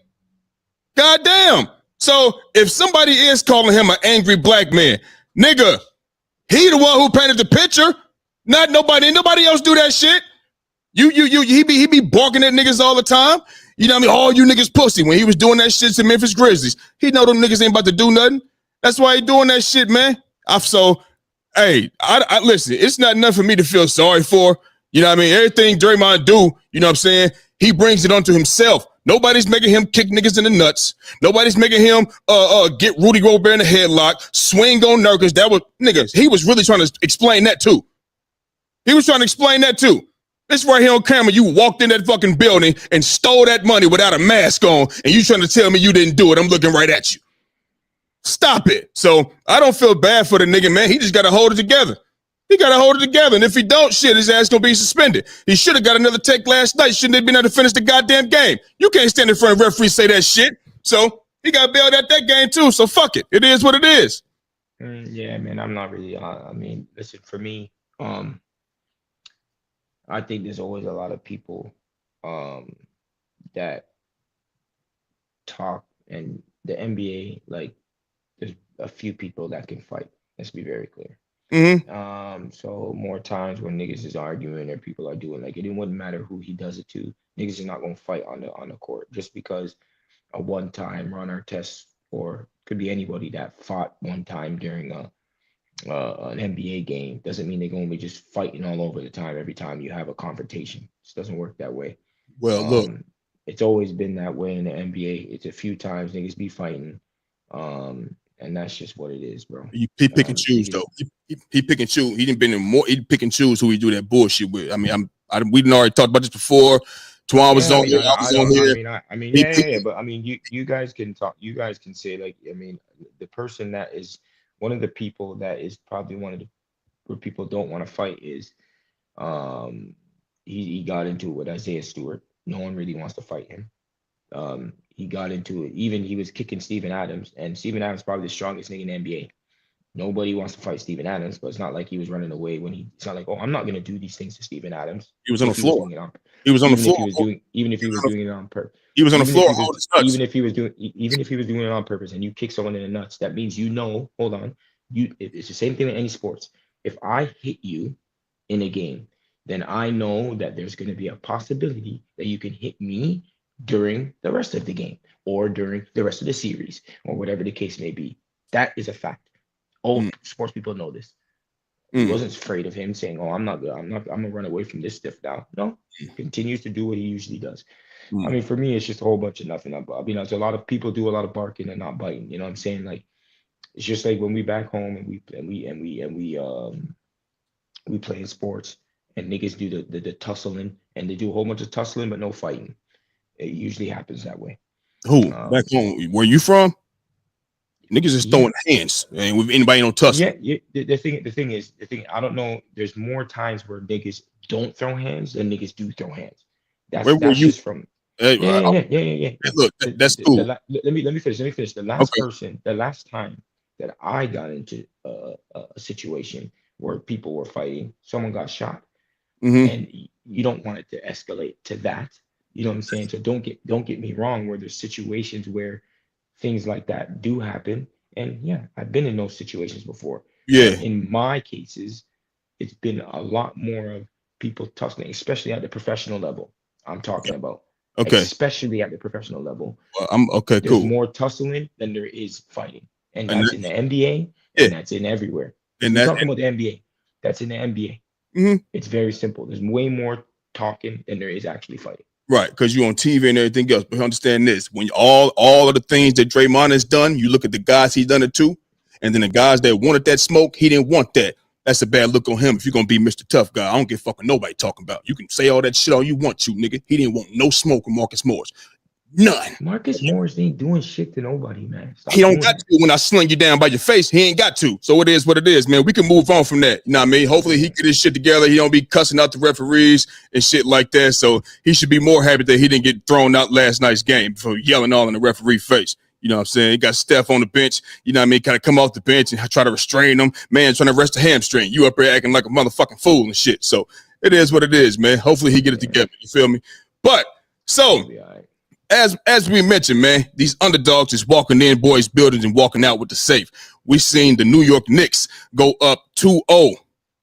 Goddamn. So if somebody is calling him an angry black man, nigga, he the one who painted the picture. Not nobody. Nobody else do that shit. He be barking at niggas all the time. You know what I mean? All you niggas pussy. When he was doing that shit to Memphis Grizzlies, he know them niggas ain't about to do nothing. That's why he doing that shit, man. I listen, it's not nothing for me to feel sorry for. You know what I mean? Everything Draymond do, you know what I'm saying? He brings it onto himself. Nobody's making him kick niggas in the nuts. Nobody's making him get Rudy Gobert in the headlock, swing on Nurkic. That was, niggas, he was really trying to explain that too. It's right here on camera. You walked in that fucking building and stole that money without a mask on, and you trying to tell me you didn't do it. I'm looking right at you. Stop it. So I don't feel bad for the nigga, man. He just got to hold it together. And if he don't, shit, his ass gonna be suspended. He should have got another take last night. Shouldn't have been able to finish the goddamn game. You can't stand in front of referee say that shit. So he got bailed at that game too. So fuck it. It is what it is. Yeah, man. I'm not really. I mean, listen. For me, I think there's always a lot of people that talk, and the NBA, like, there's a few people that can fight. Let's be very clear. So more times when niggas is arguing or people are doing like it wouldn't matter who he does it to. Niggas is not gonna fight on the court just because a one time run or test or could be anybody that fought one time during an NBA game doesn't mean they're gonna be just fighting all over the time every time you have a confrontation. It doesn't work that way. Well, look, It's always been that way in the NBA. It's a few times niggas be fighting. And that's just what it is, bro. he pick and choose Niggas, though. He pick and choose. He didn't been in more. He pick and choose who he do that bullshit with. I mean, we didn't already talked about this before. Twan was yeah, on here. I was on here. He pick, but I mean, you guys can talk. You guys can say like, I mean, the person that is one of the people that is probably one of the where people don't want to fight is, um, he got into it with Isaiah Stewart. No one really wants to fight him. He got into it. Even he was kicking Steven Adams, and Steven Adams probably the strongest nigga in the NBA. Nobody wants to fight Steven Adams, but it's not like he was running away when he. It's not like, oh, I'm not gonna do these things to Steven Adams. he was on the If he was floor. doing it on, He was on the even if floor. he was doing, even if he was doing it on purpose, He was on the even if floor. he was, Holding his nuts. even if he was doing it on purpose, and you kick someone in the nuts, that means you know. Hold on, it's the same thing in any sports. If I hit you in a game, then I know that there's going to be a possibility that you can hit me during the rest of the game or during the rest of the series or whatever the case may be. That is a fact. All sports people know this. He wasn't afraid of him saying, "Oh, I'm not good. I'm gonna run away from this stuff now." No, he continues to do what he usually does. I mean, for me, it's just a whole bunch of nothing. I mean, there's a lot of people do a lot of barking and not biting. You know what I'm saying? Like it's just like when we back home and we play in sports and niggas do the tussling and they do a whole bunch of tussling but no fighting. It usually happens that way. Who back home? Where you from? Niggas is throwing hands, and with anybody no tussle. Yeah. The thing is, I don't know. There's more times where niggas don't throw hands than niggas do throw hands. Where were That's you? just from. Yeah. Look, that's cool. Let me finish. The last time that I got into a situation where people were fighting, someone got shot, and you don't want it to escalate to that. You know what I'm saying? So don't get me wrong. Where there's situations where things like that do happen, and yeah, I've been in those situations before. Yeah. But in my cases, it's been a lot more of people tussling, especially at the professional level. I'm talking about. Okay. Especially at the professional level. Well, I'm okay. There's Cool. more tussling than there is fighting, and that's in the NBA, and that's in everywhere. And we're talking about the NBA. That's in the NBA. It's very simple. There's way more talking than there is actually fighting. Right, because you're on TV and everything else. But understand this: when all of the things that Draymond has done, you look at the guys he's done it to, and then the guys that wanted that smoke, he didn't want that. That's a bad look on him. If you're gonna be Mr. Tough Guy, I don't give fucking nobody talking about. You can say all that shit all you want to, nigga. He didn't want no smoke with Marcus Morris. None. Marcus Morris ain't doing shit to nobody, man. He don't got to when I sling you down by your face. He ain't got to. So it is what it is, man. We can move on from that. You know what I mean? Hopefully he get his shit together. He don't be cussing out the referees and shit like that. So he should be more happy that he didn't get thrown out last night's game for yelling all in the referee face. You know what I'm saying? He got Steph on the bench, you know what I mean? Kind of come off the bench and try to restrain him. Man, trying to rest a hamstring. You up there acting like a motherfucking fool and shit. So it is what it is, man. Hopefully he get it together. You feel me? But so as we mentioned, man, these underdogs is walking in boys' buildings and walking out with the safe. We seen the New York Knicks go up 2-0.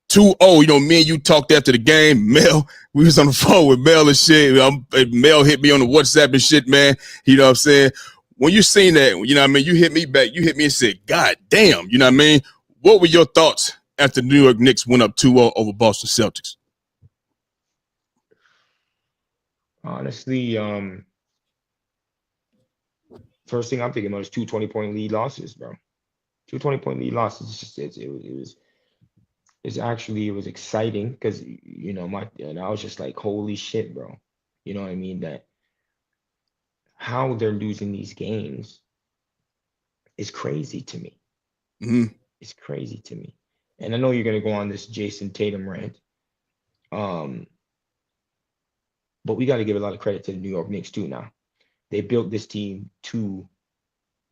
2-0. You know, me and you talked after the game. Mel, we was on the phone with Mel and shit. Mel hit me on the WhatsApp and shit, man. You know what I'm saying? When you seen that, you know what I mean, you hit me back. You hit me and said, God damn, you know what I mean? What were your thoughts after the New York Knicks went up 2-0 over Boston Celtics? Honestly, first thing I'm thinking about is 2 20-point lead losses, bro. 2 20-point lead losses. It was exciting because you know and I was just like, holy shit, bro. You know what I mean? That how they're losing these games is crazy to me. It's crazy to me. And I know you're gonna go on this Jason Tatum rant. But we got to give a lot of credit to the New York Knicks too now. They built this team to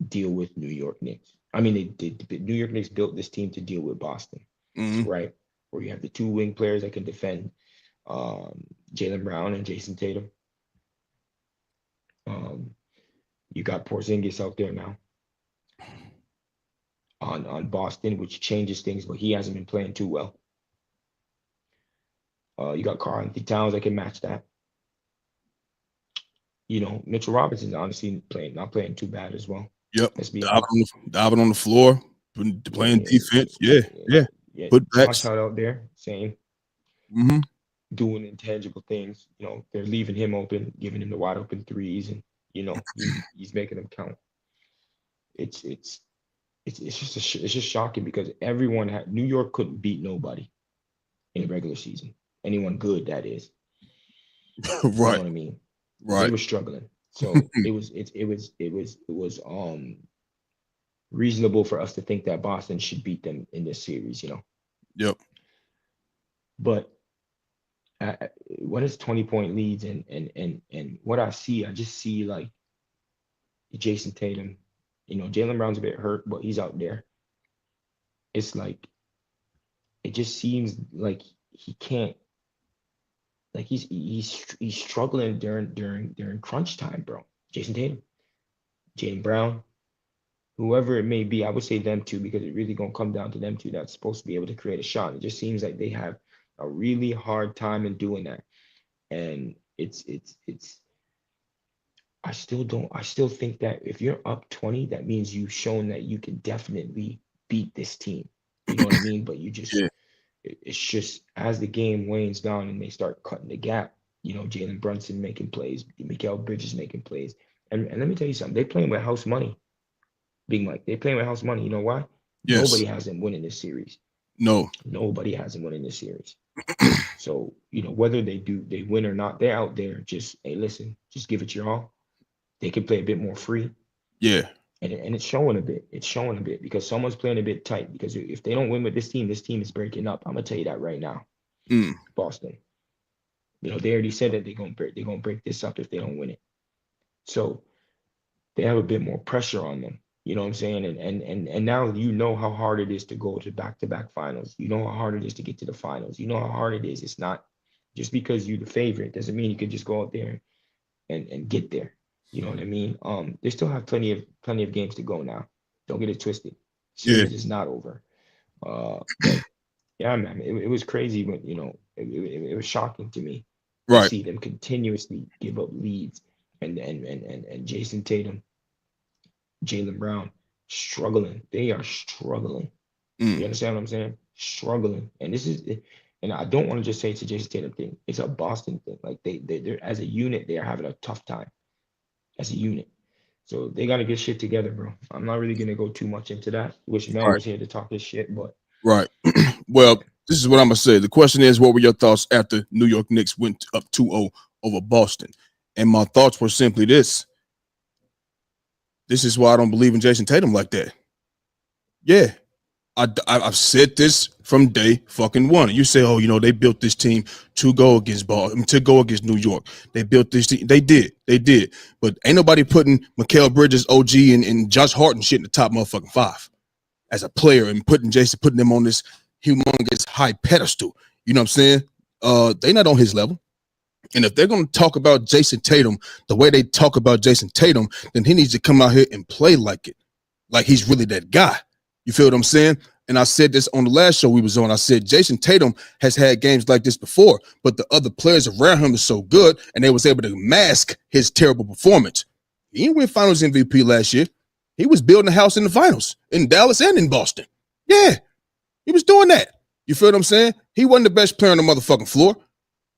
deal with New York Knicks. I mean, New York Knicks built this team to deal with Boston, right? Where you have the two wing players that can defend, Jaylen Brown and Jason Tatum. You got Porzingis out there now. on Boston, which changes things, but he hasn't been playing too well. You got Karl Anthony Towns that can match that. You know, Mitchell Robinson's honestly not playing too bad as well. Yep. Let's be honest. Diving on the floor, playing defense. Yeah. Put backs. Josh out there, same. Mm-hmm. Doing intangible things. You know, they're leaving him open, giving him the wide open threes, and you know he's making them count. It's just shocking because New York couldn't beat nobody in the regular season. Anyone good, that is. Right. You know what I mean? Right. They were struggling. So it was reasonable for us to think that Boston should beat them in this series, you know. Yep. But when it's 20-point leads and what I just see like Jason Tatum, you know, Jaylen Brown's a bit hurt, but he's out there. It's like it just seems like he can't. Like he's struggling during crunch time, bro. Jason Tatum, Jaylen Brown, whoever it may be, I would say them two because it really gonna come down to them two that's supposed to be able to create a shot. It just seems like they have a really hard time in doing that, and it's. I still think that if you're up 20, that means you've shown that you can definitely beat this team. You know what I mean? But you just. Yeah. It's just as the game wanes down and they start cutting the gap, you know, Jalen Brunson making plays, Mikal Bridges making plays. And let me tell you something, they're playing with house money. Big Mike, they're playing with house money. You know why? Yes. Nobody has them winning this series. No. Nobody has them winning this series. So, you know, whether they win or not, they're out there just, hey, listen, just give it your all. They can play a bit more free. Yeah. And it's showing a bit. It's showing a bit because someone's playing a bit tight. Because if they don't win with this team is breaking up. I'm gonna tell you that right now. Boston. You know, they already said that they're gonna break this up if they don't win it. So they have a bit more pressure on them. You know what I'm saying? And now you know how hard it is to go to back-to-back finals. You know how hard it is to get to the finals. You know how hard it is. It's not just because you're the favorite doesn't mean you can just go out there and get there. You know what I mean? They still have plenty of games to go now. Don't get it twisted. Series is not over. But yeah, man, it was crazy, but you know, it was shocking to me to see them continuously give up leads, and Jason Tatum, Jaylen Brown struggling. They are struggling. You understand what I'm saying? Struggling, and and I don't want to just say it's a Jason Tatum thing. It's a Boston thing. Like they're as a unit, they are having a tough time. As a unit. So they got to get shit together, bro. I'm not really going to go too much into that. Wish Mel was here to talk this shit, but. Right. Well, this is what I'm going to say. The question is, what were your thoughts after New York Knicks went up 2-0 over Boston? And my thoughts were simply this. This is why I don't believe in Jason Tatum like that. Yeah. I've said this from day fucking one. You say, oh, you know, they built this team to go against New York. They built this team. They did. But ain't nobody putting Mikal Bridges, OG, and Josh Hart and shit in the top motherfucking five as a player and putting them on this humongous high pedestal. You know what I'm saying? They not on his level. And if they're going to talk about Jason Tatum the way they talk about Jason Tatum, then he needs to come out here and play like it, like he's really that guy. You feel what I'm saying? And I said this on the last show we was on. I said Jason Tatum has had games like this before, but the other players around him are so good, and they was able to mask his terrible performance. He didn't win Finals MVP last year. He was building a house in the finals in Dallas and in Boston. Yeah, he was doing that. You feel what I'm saying? He wasn't the best player on the motherfucking floor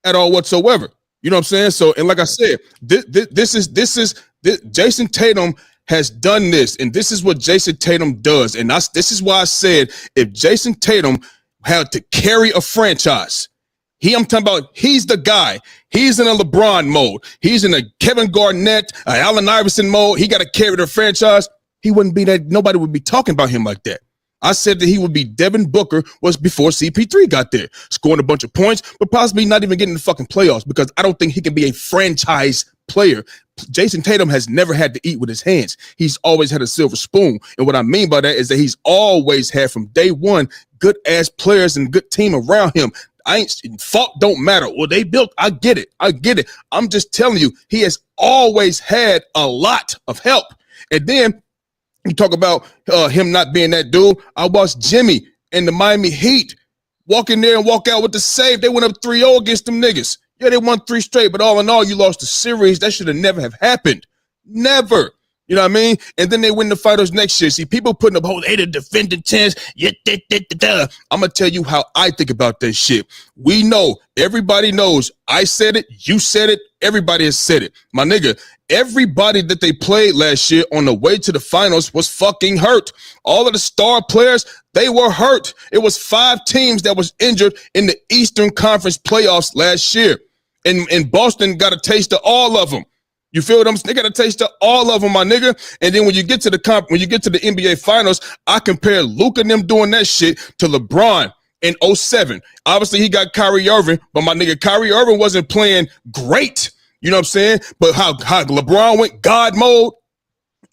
at all whatsoever. You know what I'm saying? So, and like I said, this is Jason Tatum has done this, and this is what Jason Tatum does. And this is why I said if Jason Tatum had to carry a franchise, I'm talking about he's the guy. He's in a LeBron mode. He's in a Kevin Garnett, Allen Iverson mode. He got to carry the franchise. He wouldn't be that. Nobody would be talking about him like that. I said that he would be Devin Booker was before CP3 got there, scoring a bunch of points, but possibly not even getting the fucking playoffs because I don't think he can be a franchise player. Jason Tatum has never had to eat with his hands. He's always had a silver spoon. And what I mean by that is that he's always had from day one good ass players and good team around him. Fault don't matter. Well, they built, I get it. I'm just telling you, he has always had a lot of help. And then You talk about him not being that dude. I watched Jimmy and the Miami Heat walk in there and walk out with the save. They went up 3-0 against them niggas. Yeah, they won 3 straight, but all in all, you lost the series. That should have never have happened. Never. You know what I mean? And then they win the finals next year. See, people putting up, oh, they the defending chance. Yeah, I'm going to tell you how I think about this shit. We know, everybody knows. I said it, you said it, everybody has said it. My nigga, everybody that they played last year on the way to the finals was fucking hurt. All of the star players, they were hurt. It was 5 teams that was injured in the Eastern Conference playoffs last year. And Boston got a taste of all of them. You feel what I'm saying? They got a taste of all of them, my nigga. And then when you get to the NBA Finals, I compare Luka and them doing that shit to LeBron in 07. Obviously, he got Kyrie Irving, but my nigga, Kyrie Irving wasn't playing great. You know what I'm saying? But how LeBron went God mode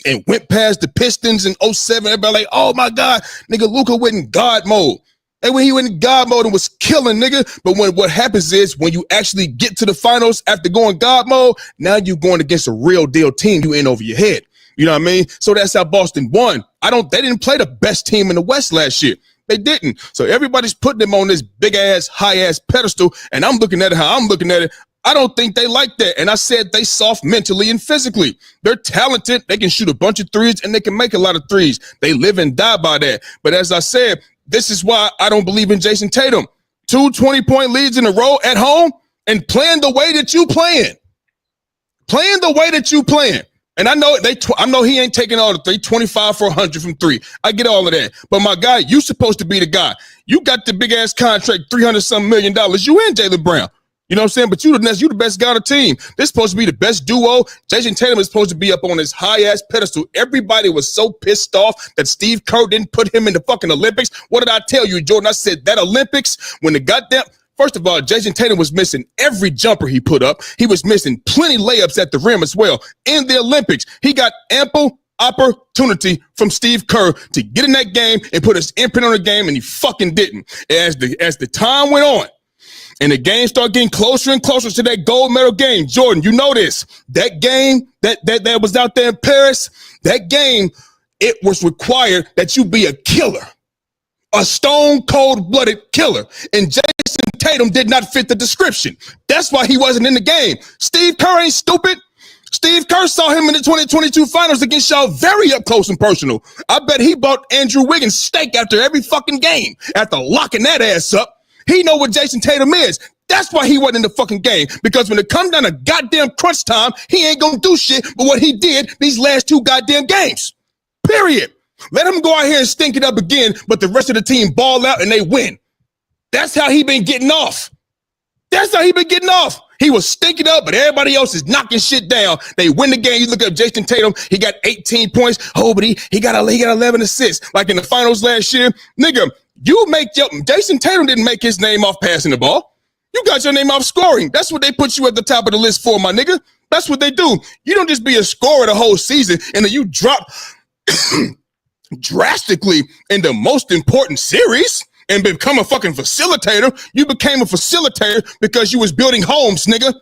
and went past the Pistons in 07, everybody like, oh my God, nigga, Luka went in God mode. And when he went in God mode and was killing, nigga. But what happens is when you actually get to the finals after going God mode, now you're going against a real deal team. You in over your head. You know what I mean? So that's how Boston won. They didn't play the best team in the West last year. They didn't. So everybody's putting them on this big ass, high ass pedestal. And I'm looking at it how I'm looking at it. I don't think they like that. And I said they soft mentally and physically. They're talented. They can shoot a bunch of threes and they can make a lot of threes. They live and die by that. But as I said, this is why I don't believe in Jason Tatum. 2 20-point leads in a row at home and playing the way that you playing. Playing the way that you playing. And I know he ain't taking all the 3, 25 for 100 from 3. I get all of that. But my guy, you supposed to be the guy. You got the big ass contract, $300-some million. You and Jaylen Brown. You know what I'm saying? But you the best guy on the team. This is supposed to be the best duo. Jason Tatum is supposed to be up on this high-ass pedestal. Everybody was so pissed off that Steve Kerr didn't put him in the fucking Olympics. What did I tell you, Jordan? I said that Olympics, when the goddamn... First of all, Jason Tatum was missing every jumper he put up. He was missing plenty layups at the rim as well. In the Olympics, he got ample opportunity from Steve Kerr to get in that game and put his imprint on the game, and he fucking didn't. As the time went on, and the game started getting closer and closer to that gold medal game. Jordan, you know this. That game that was out there in Paris, that game, it was required that you be a killer. A stone cold-blooded killer. And Jason Tatum did not fit the description. That's why he wasn't in the game. Steve Kerr ain't stupid. Steve Kerr saw him in the 2022 finals against y'all very up close and personal. I bet he bought Andrew Wiggins steak after every fucking game after locking that ass up. He know what Jason Tatum is. That's why he wasn't in the fucking game. Because when it comes down to goddamn crunch time, he ain't gonna do shit but what he did these last 2 goddamn games. Period. Let him go out here and stink it up again, but the rest of the team ball out and they win. That's how he been getting off. That's how he been getting off. He was stinking up, but everybody else is knocking shit down. They win the game. You look at Jason Tatum, he got 18 points. Oh, but he got 11 assists. Like in the finals last year. Nigga, Jason Tatum didn't make his name off passing the ball. You got your name off scoring. That's what they put you at the top of the list for, my nigga. That's what they do. You don't just be a scorer the whole season and then you drop drastically in the most important series and become a fucking facilitator. You became a facilitator because you was building homes, nigga.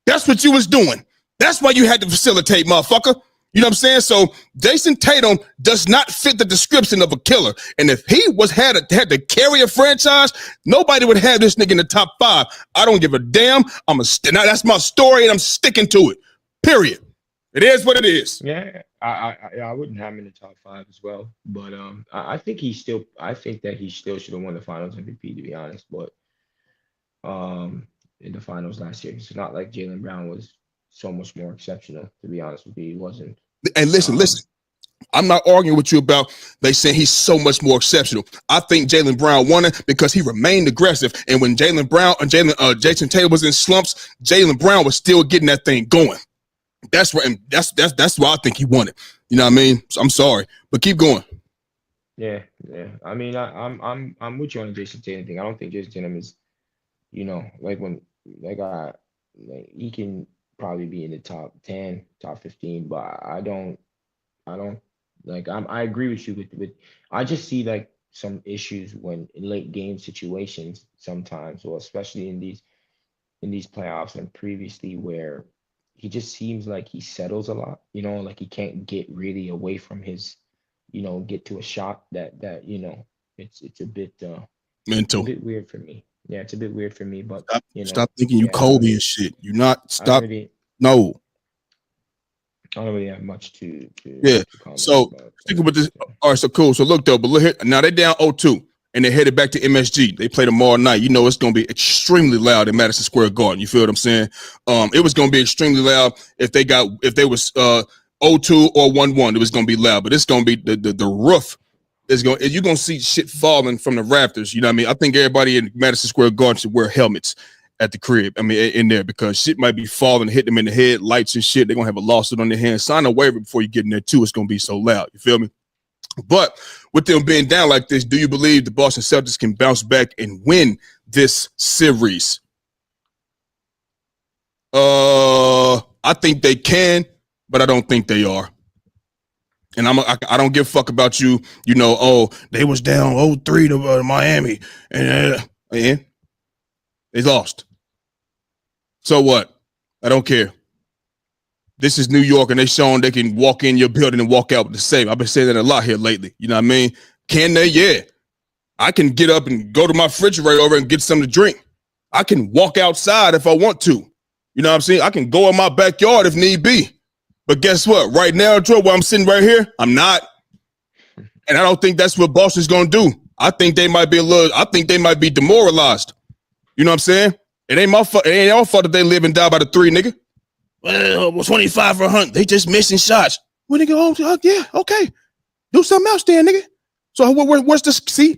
That's what you was doing. That's why you had to facilitate, motherfucker. You know what I'm saying? So Jason Tatum does not fit the description of a killer. And if he had to carry a franchise, nobody would have this nigga in the top 5. I don't give a damn. Now that's my story and I'm sticking to it. Period. It is what it is. Yeah, I wouldn't have him in the top 5 as well. But I think that he still should have won the Finals MVP, to be honest. But in the finals last year, it's not like Jaylen Brown was so much more exceptional. To be honest with you, he wasn't. And listen. I'm not arguing with you about they saying he's so much more exceptional. I think Jaylen Brown won it because he remained aggressive. And when Jason Tatum was in slumps, Jaylen Brown was still getting that thing going. That's why I think he won it. You know what I mean? So I'm sorry, but keep going. Yeah. I mean, I'm with you on the Jason Tatum thing. I don't think Jason Tatum is, he can probably be in the top 10, top 15, but I don't I agree with you with I just see like some issues when in late game situations sometimes, or especially in these playoffs and previously, where he just seems like he settles a lot, like he can't get really away from his get to a shot that it's a bit Mental. weird for me. Yeah, it's a bit weird for me, but Stop thinking you yeah, I don't Kobe really, and shit. You not I don't stop. really, No. I don't really have much to Yeah. comment So about. sticking with this. All right. So cool. So look though, but look here. Now they're down 0-2 and they headed back to MSG. They play tomorrow night. You know it's gonna be extremely loud in Madison Square Garden. You feel what I'm saying? It was gonna be extremely loud if they was 0-2 or 1-1. It was gonna be loud, but it's gonna be the roof is going. You're gonna see shit falling from the rafters. You know what I mean? I think everybody in Madison Square Garden should wear helmets at the crib. I mean, in there, because shit might be falling, hit them in the head, lights and shit. They're gonna have a lawsuit on their hands. Sign a waiver before you get in there too. It's gonna be so loud. You feel me? But with them being down like this, do you believe the Boston Celtics can bounce back and win this series? I think they can, but I don't think they are. And I don't give a fuck about you. You know, oh, they was down 0-3 to Miami, and they lost. So what? I don't care. This is New York, and they showing they can walk in your building and walk out with the same. I've been saying that a lot here lately. You know what I mean? Can they? Yeah. I can get up and go to my refrigerator over and get something to drink. I can walk outside if I want to. You know what I'm saying? I can go in my backyard if need be. But guess what? Right now, Joe, while I'm sitting right here, I'm not. And I don't think that's what Boston's going to do. I think they might be demoralized. You know what I'm saying? It ain't my fault. It ain't our fault that they live and die by the three, nigga. Well, 25 for 100. They just missing shots. When they go, oh, yeah, okay. Do something else then, nigga. So where's the see?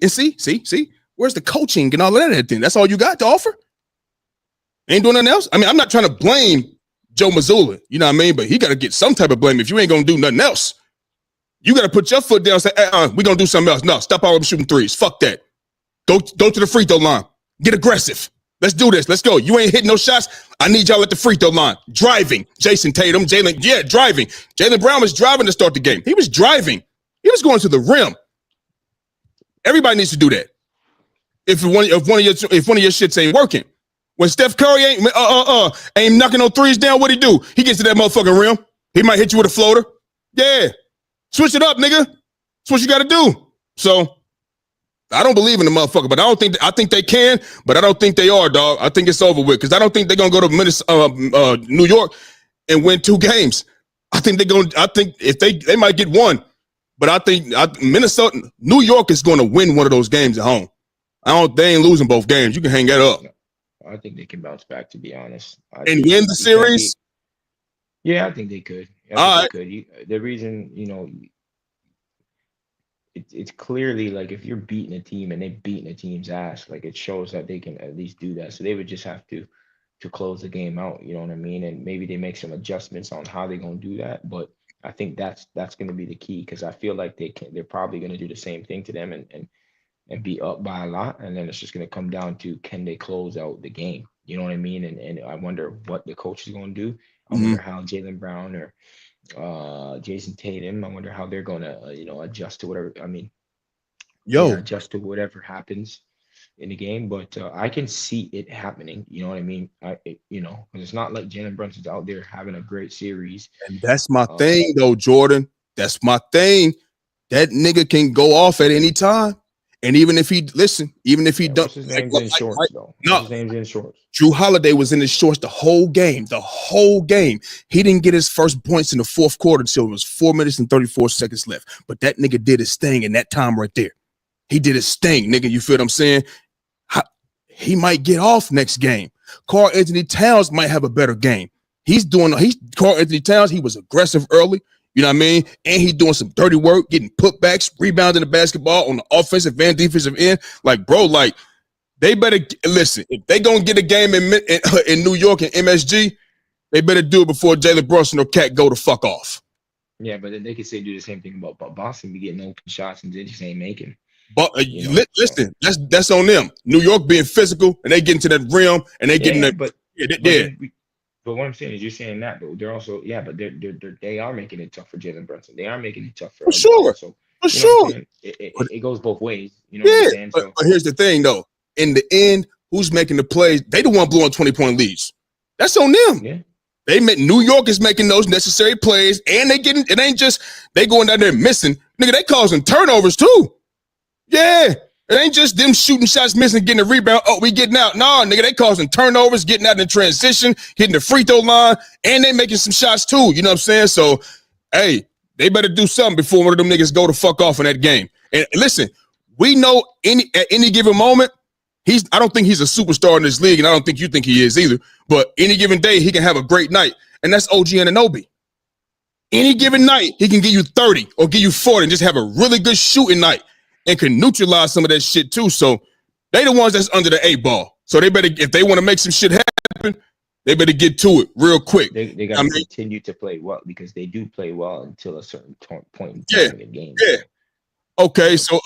Where's the coaching and all of that thing? That's all you got to offer? Ain't doing nothing else? I mean, I'm not trying to blame Joe Mazzulla, you know what I mean? But he got to get some type of blame if you ain't going to do nothing else. You got to put your foot down and say, we're going to do something else. No, stop all them shooting threes. Fuck that. Go to the free throw line. Get aggressive. Let's do this. Let's go. You ain't hitting no shots. I need y'all at the free throw line. Driving. Jason Tatum, driving. Jaylen Brown was driving to start the game. He was driving. He was going to the rim. Everybody needs to do that. If one of your shits ain't working. When Steph Curry ain't knocking no threes down, what he do? He gets to that motherfucking rim. He might hit you with a floater. Yeah. Switch it up, nigga. That's what you got to do. So I don't believe in the motherfucker, but I think they can, but I don't think they are, dog. I think it's over with because I don't think they're gonna go to New York and win 2 games. I think if they might get one, but I think New York is going to win one of those games at home. They ain't losing both games. You can hang that up. I think they can bounce back, to be honest. And win the series? Yeah, I think they could. All right. The reason, it's clearly like if you're beating a team and they're beating a team's ass, like it shows that they can at least do that. So they would just have to close the game out, you know what I mean? And maybe they make some adjustments on how they're going to do that. But I think that's going to be the key because I feel like they're probably going to do the same thing to them and be up by a lot. And then it's just going to come down to, can they close out the game? You know what I mean? And I wonder what the coach is going to do. I wonder how Jaylen Brown or Jason Tatum, I wonder how they're going to, adjust to whatever. I mean, adjust to whatever happens in the game. But I can see it happening. You know what I mean? Because it's not like Jalen Brunson's out there having a great series. And that's my thing, though, Jordan. That's my thing. That nigga can go off at any time. And even if he don't, his name's in shorts, though. No, his name's in shorts. Drew Holiday was in his shorts the whole game. He didn't get his first points in the fourth quarter until it was 4 minutes and 34 seconds left. But that nigga did his thing in that time right there. He did his thing, nigga. You feel what I'm saying? He might get off next game. Karl Anthony Towns might have a better game. Karl Anthony Towns. He was aggressive early. You know what I mean? And he's doing some dirty work, getting putbacks, rebounding the basketball on the offensive and defensive end. Like, bro, like, they better listen. If they gonna get a game in New York and MSG, they better do it before Jalen Brunson or Cat go to fuck off. Yeah, but then they could do the same thing about Boston be getting open shots and they just ain't making. But listen, that's on them. New York being physical and they getting to that rim and they getting that. But what I'm saying is, you're saying that, but they're also, but they are making it tough for Jalen Brunson. They are making it tough for sure. So, for sure. It goes both ways. You know what I'm saying? But here's the thing, though. In the end, who's making the plays? They the one blowing 20-point leads. That's on them. Yeah. New York is making those necessary plays, and it ain't just they going down there missing. Nigga, they causing turnovers too. Yeah. It ain't just them shooting shots, missing, getting a rebound. Oh, we getting out. No, nigga, they causing turnovers, getting out in transition, hitting the free throw line, and they making some shots too. You know what I'm saying? So, hey, they better do something before one of them niggas go to fuck off in that game. And listen, we know at any given moment, I don't think he's a superstar in this league, and I don't think you think he is either. But any given day, he can have a great night, and that's OG Anunoby. Any given night, he can give you 30 or give you 40 and just have a really good shooting night and can neutralize some of that shit too. So they the ones that's under the 8 ball. So they better, if they want to make some shit happen, they better get to it real quick. They got to continue to play well, because they do play well until a certain point in time in the game. Yeah. Okay, so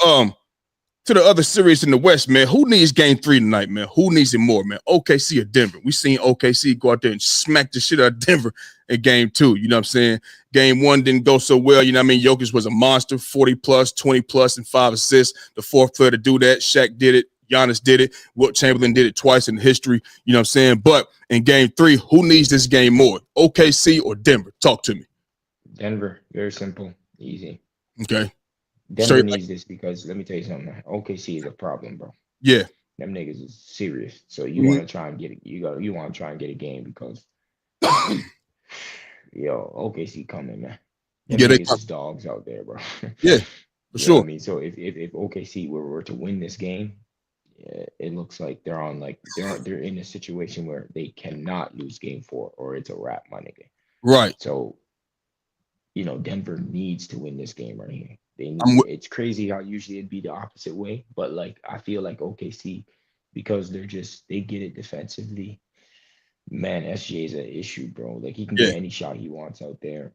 to the other series in the West, man, who needs game 3 tonight, man? Who needs it more, man? OKC or Denver? We seen OKC go out there and smack the shit out of Denver in game 2. You know what I'm saying? Game 1 didn't go so well. You know what I mean? Jokic was a monster, 40 plus, 20 plus, and 5 assists. The fourth player to do that. Shaq did it. Giannis did it. Wilt Chamberlain did it twice in history. You know what I'm saying? But in game 3, who needs this game more? OKC or Denver? Talk to me. Denver. Very simple. Easy. Okay. Denver needs this because let me tell you something. OKC is a problem, bro. Yeah. Them niggas is serious. So you want to try and get it. You want to try and get a game because OKC coming, man. Them niggas is dogs out there, bro. Yeah, for sure. I mean, so if OKC were to win this game, it looks like they're in a situation where they cannot lose game 4 or it's a wrap, my nigga. Right. So, Denver needs to win this game right here. It's crazy how usually it'd be the opposite way, but like I feel like OKC, because they get it defensively. Man, SGA is an issue, bro. Like he can get any shot he wants out there.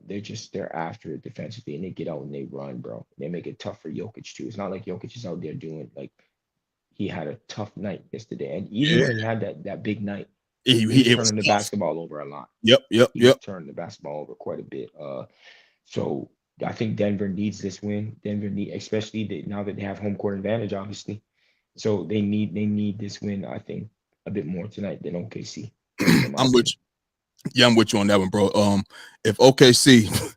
They're after it defensively, and they get out and they run, bro. They make it tough for Jokic too. It's not like Jokic is out there doing like he had a tough night yesterday, and even when he had that big night, he turning the basketball over a lot. Yep. Turning the basketball over quite a bit. So I think Denver needs this win. Especially now that they have home court advantage, obviously. So they need this win, I think, a bit more tonight than OKC. I'm with you. Yeah, I'm with you on that one, bro. If OKC,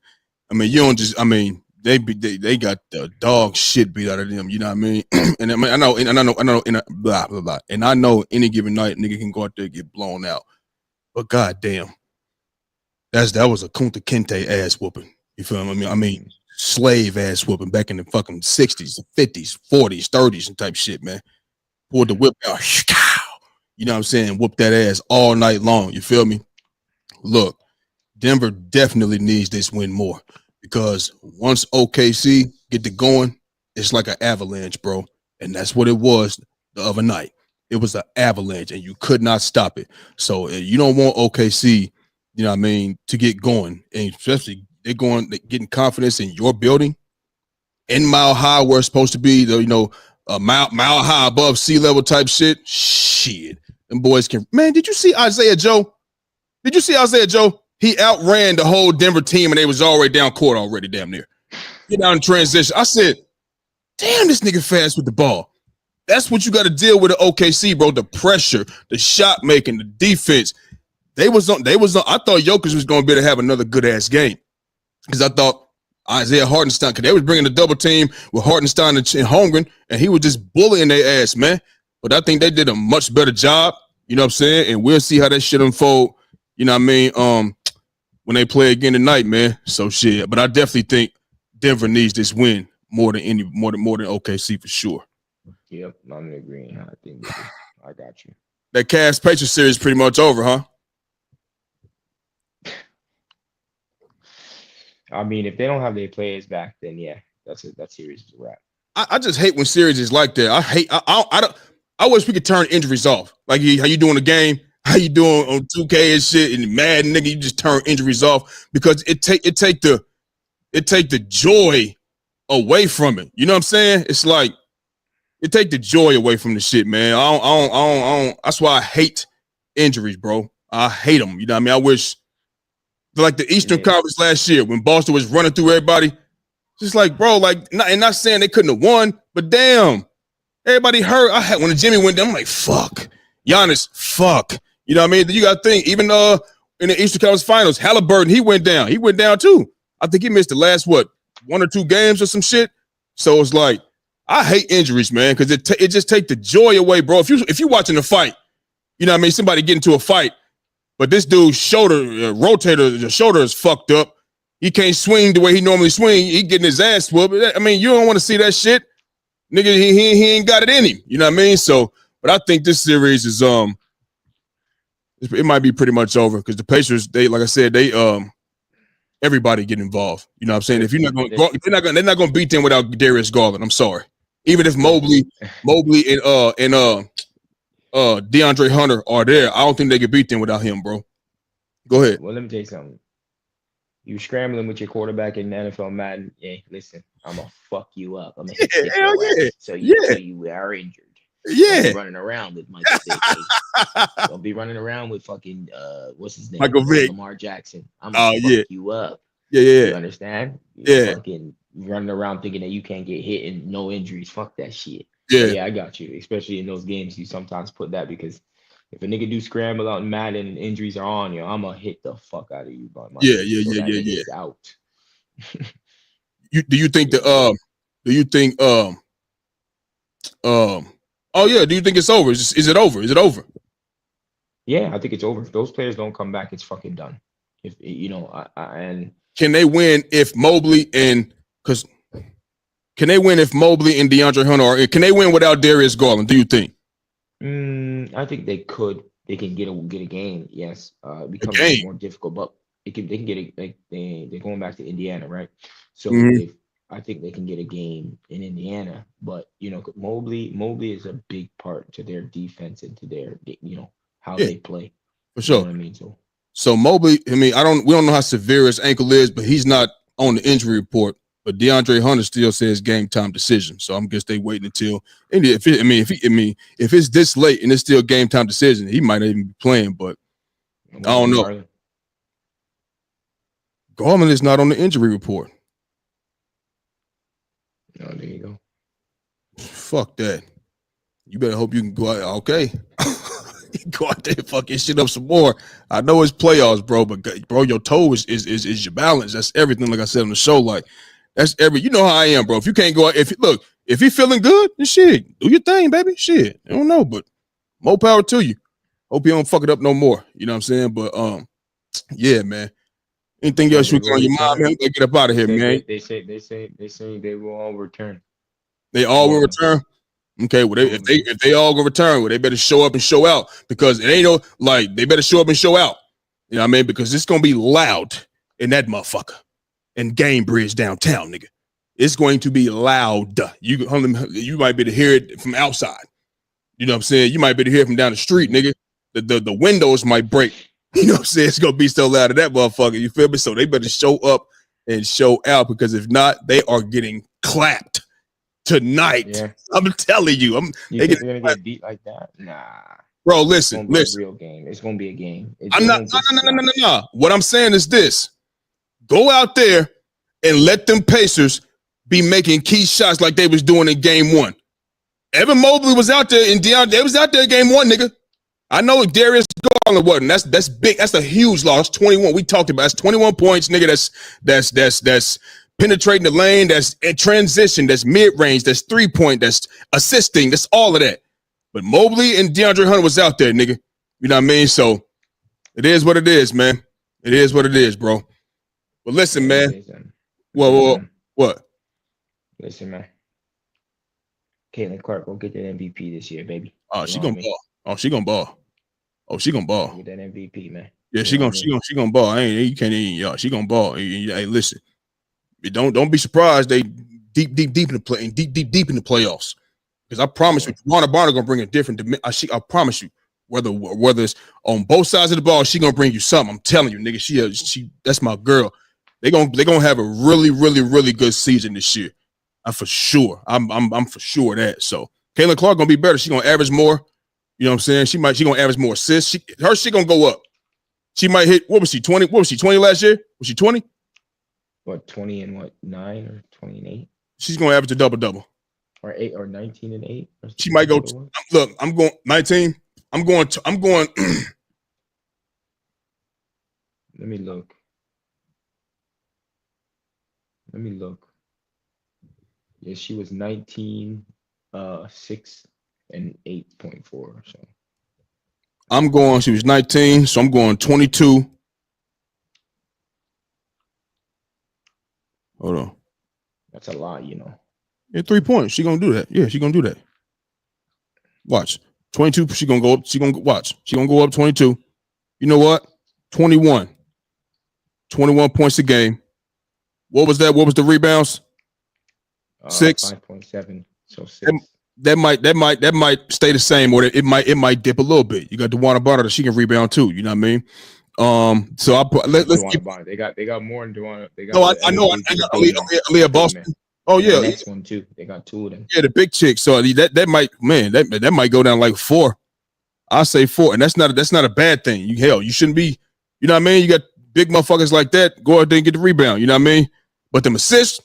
I mean, you don't just, I mean, they got the dog shit beat out of them. You know what I mean? And I mean, I know, blah blah blah. And I know any given night, nigga can go out there and get blown out. But goddamn, that was a Kunta Kinte ass whooping. You feel me? I mean, slave ass whooping back in the fucking 60s, 50s, 40s, 30s, and type shit, man. Pulled the whip out, you know what I'm saying? Whoop that ass all night long. You feel me? Look, Denver definitely needs this win more because once OKC get to going, it's like an avalanche, bro. And that's what it was the other night. It was an avalanche, and you could not stop it. So you don't want OKC, you know what I mean, to get going, and especially they're getting confidence in your building in Mile High, where it's supposed to be, a mile high above sea level type shit. Shit, them boys can. Man, did you see Isaiah Joe? He outran the whole Denver team, and they was already down court already, damn near. Get down in transition. I said, damn, this nigga fast with the ball. That's what you got to deal with at OKC, bro. The pressure, the shot making, the defense. They was on. I thought Jokic was going to be able to have another good ass game because I thought Isaiah Hartenstein, because they was bringing the double team with Hartenstein and Holmgren, and he was just bullying their ass, man. But I think they did a much better job. You know what I'm saying? And we'll see how that shit unfold. You know what I mean? When they play again tonight, man. So shit. But I definitely think Denver needs this win more than OKC for sure. Yep, I'm agreeing. I think I got you. That Cavs Patriots series pretty much over, huh? I mean, if they don't have their players back, then yeah, that series is a wrap. I just hate when series is like that. I wish we could turn injuries off. Like how you doing the game, how you doing on 2K and shit, and mad nigga, you just turn injuries off because it take the joy away from it. You know what I'm saying? It's like it take the joy away from the shit, man. I don't. That's why I hate injuries, bro. I hate them. You know what I mean? I wish. Like the Eastern Conference last year when Boston was running through everybody. Just like, bro, not saying they couldn't have won, but damn, everybody hurt. When Jimmy went down, I'm like, fuck. Giannis, fuck. You You know what I mean? You got to think, even in the Eastern Conference Finals, Halliburton, he went down. He went down too. I think he missed the last, 1 or 2 games or some shit. So it's like, I hate injuries, man, because it just take the joy away, bro. If you watching a fight, you know what I mean? Somebody get into a fight, but this dude's shoulder, the shoulder is fucked up. He can't swing the way he normally swing. He getting his ass whooped. I mean, you don't want to see that shit. Nigga, he ain't got it in him. You know what I mean? So, but I think this series is it might be pretty much over because the Pacers, they, like I said, they everybody get involved. You know what I'm saying? If you're not going, they're not going to beat them without Darius Garland. I'm sorry. Even if Mobley and DeAndre Hunter are there, I don't think they can beat them without him, bro. Go ahead. Well, let me tell you something. You scrambling with your quarterback in the NFL Madden. Yeah, listen, I'm gonna fuck you up. I'm gonna hit you ass so you are injured. Yeah, don't be running around with Michael Vick. Don't be running around with fucking what's his name? Michael Vick. Lamar Jackson. I'm gonna fuck you up. Yeah. You understand? You're fucking running around thinking that you can't get hit and no injuries. Fuck that shit. Yeah, I got you. Especially in those games, you sometimes put that because if a nigga do scramble out in Madden and injuries are on you, I'm gonna hit the fuck out of you, bro. Yeah. Out. Do you think oh yeah, do you think it's over? Is it over? Is it over? Yeah, I think it's over. If those players don't come back, it's fucking done. If and can they win if Mobley and DeAndre Hunter or can they win without Darius Garland? Do you think? I think they could. They can get a game. Yes, it becomes more difficult, but they can get it. Like they're going back to Indiana, right? So I think they can get a game in Indiana. But Mobley is a big part to their defense and to their how they play. For sure. You know what I mean? So Mobley, I mean, we don't know how severe his ankle is, but he's not on the injury report. But DeAndre Hunter still says game time decision. So I'm guess they waiting until if it's this late and it's still game time decision, he might not even be playing. But I don't know. Garland is not on the injury report. Oh, there you go. Fuck that. You better hope you can go out. Okay. Go out there and fucking shit up some more. I know it's playoffs, bro, but bro, your toe is your balance. That's everything. Like I said on the show, like that's you know how I am, bro. If you can't go out, if you're feeling good, then shit, do your thing, baby. Shit. I don't know, but more power to you. Hope you don't fuck it up no more. You know what I'm saying? But yeah, man. Anything else you got on your mind, man? Get up out of here, man. They say they will all return. They all will return. Okay, well, if they all gonna return, well, they better show up and show out because it ain't they better show up and show out. You know what I mean? Because it's gonna be loud in that motherfucker in Gamebridge downtown, nigga. It's going to be loud. You might be able to hear it from outside. You know what I'm saying? You might be able to hear it from down the street, nigga. The windows might break. You know what I'm saying? It's gonna be so loud in that motherfucker. You feel me? So they better show up and show out because if not, they are getting clapped tonight. Yeah. I'm telling you. They're gonna get beat like that? Nah. Bro, listen. A real game. It's gonna be a game. No. What I'm saying is this. Go out there and let them Pacers be making key shots like they was doing in game 1. Evan Mobley was out there and they was out there in game 1, nigga. I know Darius Garland wasn't. That's big. That's a huge loss. 21. We talked about. That's 21 points, nigga. That's penetrating the lane. That's in transition. That's mid range. That's 3-point. That's assisting. That's all of that. But Mobley and DeAndre Hunter was out there, nigga. You know what I mean? So it is what it is, man. It is what it is, bro. But listen, man. What? Listen, man. Caitlin Clark will get that MVP this year, baby. Oh, she gonna ball. Oh, she gonna ball. Get that MVP, man. Yeah, she gonna ball. You can't even, y'all. She gonna ball. Hey, listen. Don't be surprised. They deep in the play and deep in the playoffs. Because I promise you, Ronda Barner gonna bring a different. I promise you, whether it's on both sides of the ball, she gonna bring you something. I'm telling you, nigga. She that's my girl. They gonna have a really, really, really good season this year. I'm for sure. I'm for sure that. So Caitlin Clark gonna be better. She gonna average more. You know what I'm saying? She gonna average more assists. Her shit gonna go up. She might hit. What was she? 20? What was she? 20 last year? Was she 20? What 20 and what 9 or 20 and 8? She's gonna average a double. Or 8 or 19 and 8. She might go. Look, I'm going 19. I'm going Let me look. Yeah, she was 19, 6 and 8.4. So She was 19, so I'm going 22. Hold on. that's a lot, Yeah, 3 points. She gonna do that. Yeah, she gonna do that. Watch. 22. She gonna go up. She gonna watch. She gonna go up 22. You know what? 21. 21 points a game. What was that? What was the rebounds? 6. 5.7. So 6. That might stay the same, or it might dip a little bit. You got DeWanna Bonner that she can rebound too. You know what I mean? So I put let's keep. They got more than DeWanna. They got. No, I know. I got Aaliyah Boston. Oh yeah, the next one too. They got 2 of them. Yeah, the big chick. So that might go down like 4. I say 4, and that's not a bad thing. You shouldn't be. You know what I mean? You got big motherfuckers like that. Go out there and get the rebound. You know what I mean? But them assists.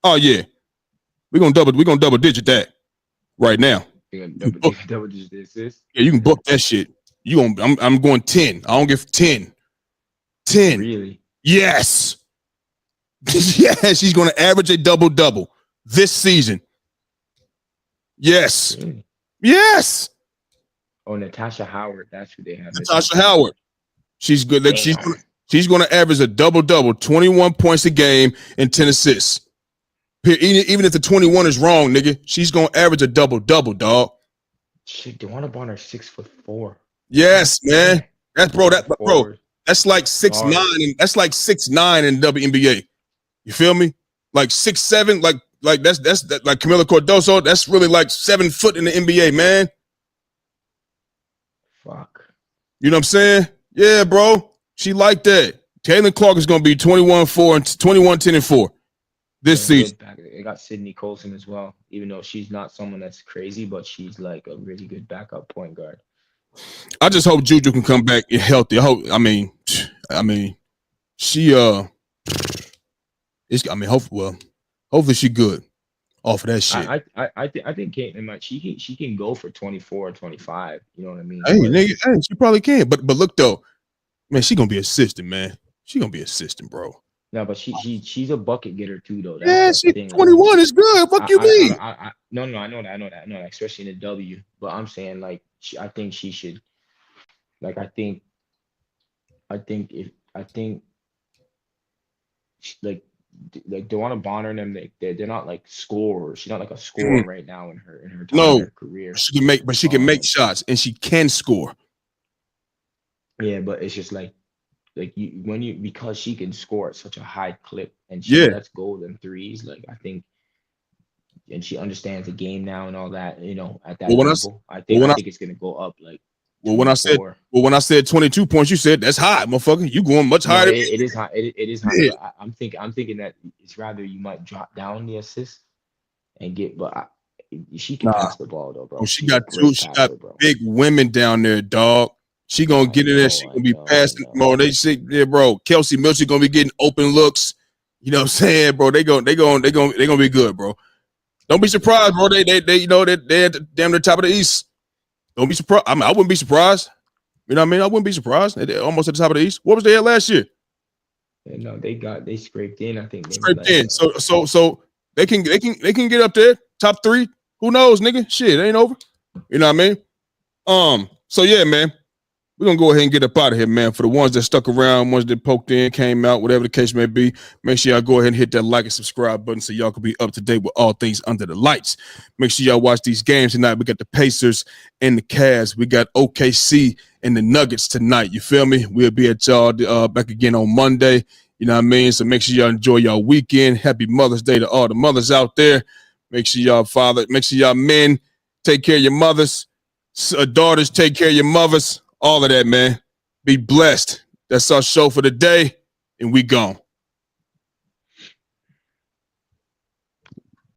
Oh yeah, we're gonna double digit that right now. Double digit assists. Yeah, you can book that shit. I'm going 10. I don't give 10. 10. Really? Yes. Yes, she's going to average a double-double this season. Yes. Really? Yes. Oh, Natasha Howard. That's who they have. Natasha Howard. She's good. Like she's going to average a double-double, 21 points a game and 10 assists. Even if the 21 is wrong, nigga, she's going to average a double-double, dog. Shit, DeWanna Bonner 6'4". Yes, man. That's bro. That's like 6'9", and that's like 6'9" in WNBA. You feel me? Like 6'7", like that's like Camila Cardoso. That's really like 7 foot in the NBA, man. Fuck. You know what I'm saying? Yeah, bro. She like that. Caitlin Clark is gonna be 21-4 and 21-10 and 4 this season. They got Sydney Colson as well, even though she's not someone that's crazy, but she's like a really good backup point guard. I just hope Juju can come back healthy. I mean, she hopefully she good off of that shit. I think Caitlin she can go for 24 or 25. You know what I mean? Hey, nigga, she probably can. But look though, man, she gonna be assistant, man. She gonna be assistant, bro. No, but she's a bucket getter too, though. That's she 21 is good. Fuck you mean? No, I know that, especially in the W. But I'm saying like I think she should. Like I think like DeWanna Bonner and them, they're not like scorers. She's not like a scorer right now in her time in her career. She can make shots and she can score. Yeah, but it's just like because she can score at such a high clip and she lets golden threes. Like I think, and she understands the game now and all that. You know, at that level, I think it's gonna go up. Like, when I said 22 points, you said that's high, motherfucker. You going much higher? It is high. It is high. Yeah. I'm thinking that it's rather you might drop down the assist and get, but she can pass the ball though, bro. She got big women down there, dog. She gonna get in there. She gonna be passing more. They say, yeah, bro. Kelsey Mitchell gonna be getting open looks. You know what I'm saying, bro? They gonna be good, bro. Don't be surprised, bro. They you know they're at the damn near top of the East. Don't be surprised. I mean, I wouldn't be surprised. You know what I mean? I wouldn't be surprised. They're almost at the top of the East. What was they at last year? Yeah, no, they scraped in. I think scraped in. So they can get up there, top 3. Who knows, nigga? Shit, it ain't over. You know what I mean? So yeah, man. We're going to go ahead and get up out of here, man. For the ones that stuck around, ones that poked in, came out, whatever the case may be, make sure y'all go ahead and hit that like and subscribe button so y'all can be up to date with all things under the lights. Make sure y'all watch these games tonight. We got the Pacers and the Cavs. We got OKC and the Nuggets tonight. You feel me? We'll be at y'all back again on Monday. You know what I mean? So make sure y'all enjoy y'all weekend. Happy Mother's Day to all the mothers out there. Make sure y'all men take care of your mothers. Daughters, take care of your mothers. All of that, man. Be blessed. That's our show for the day, and we gone.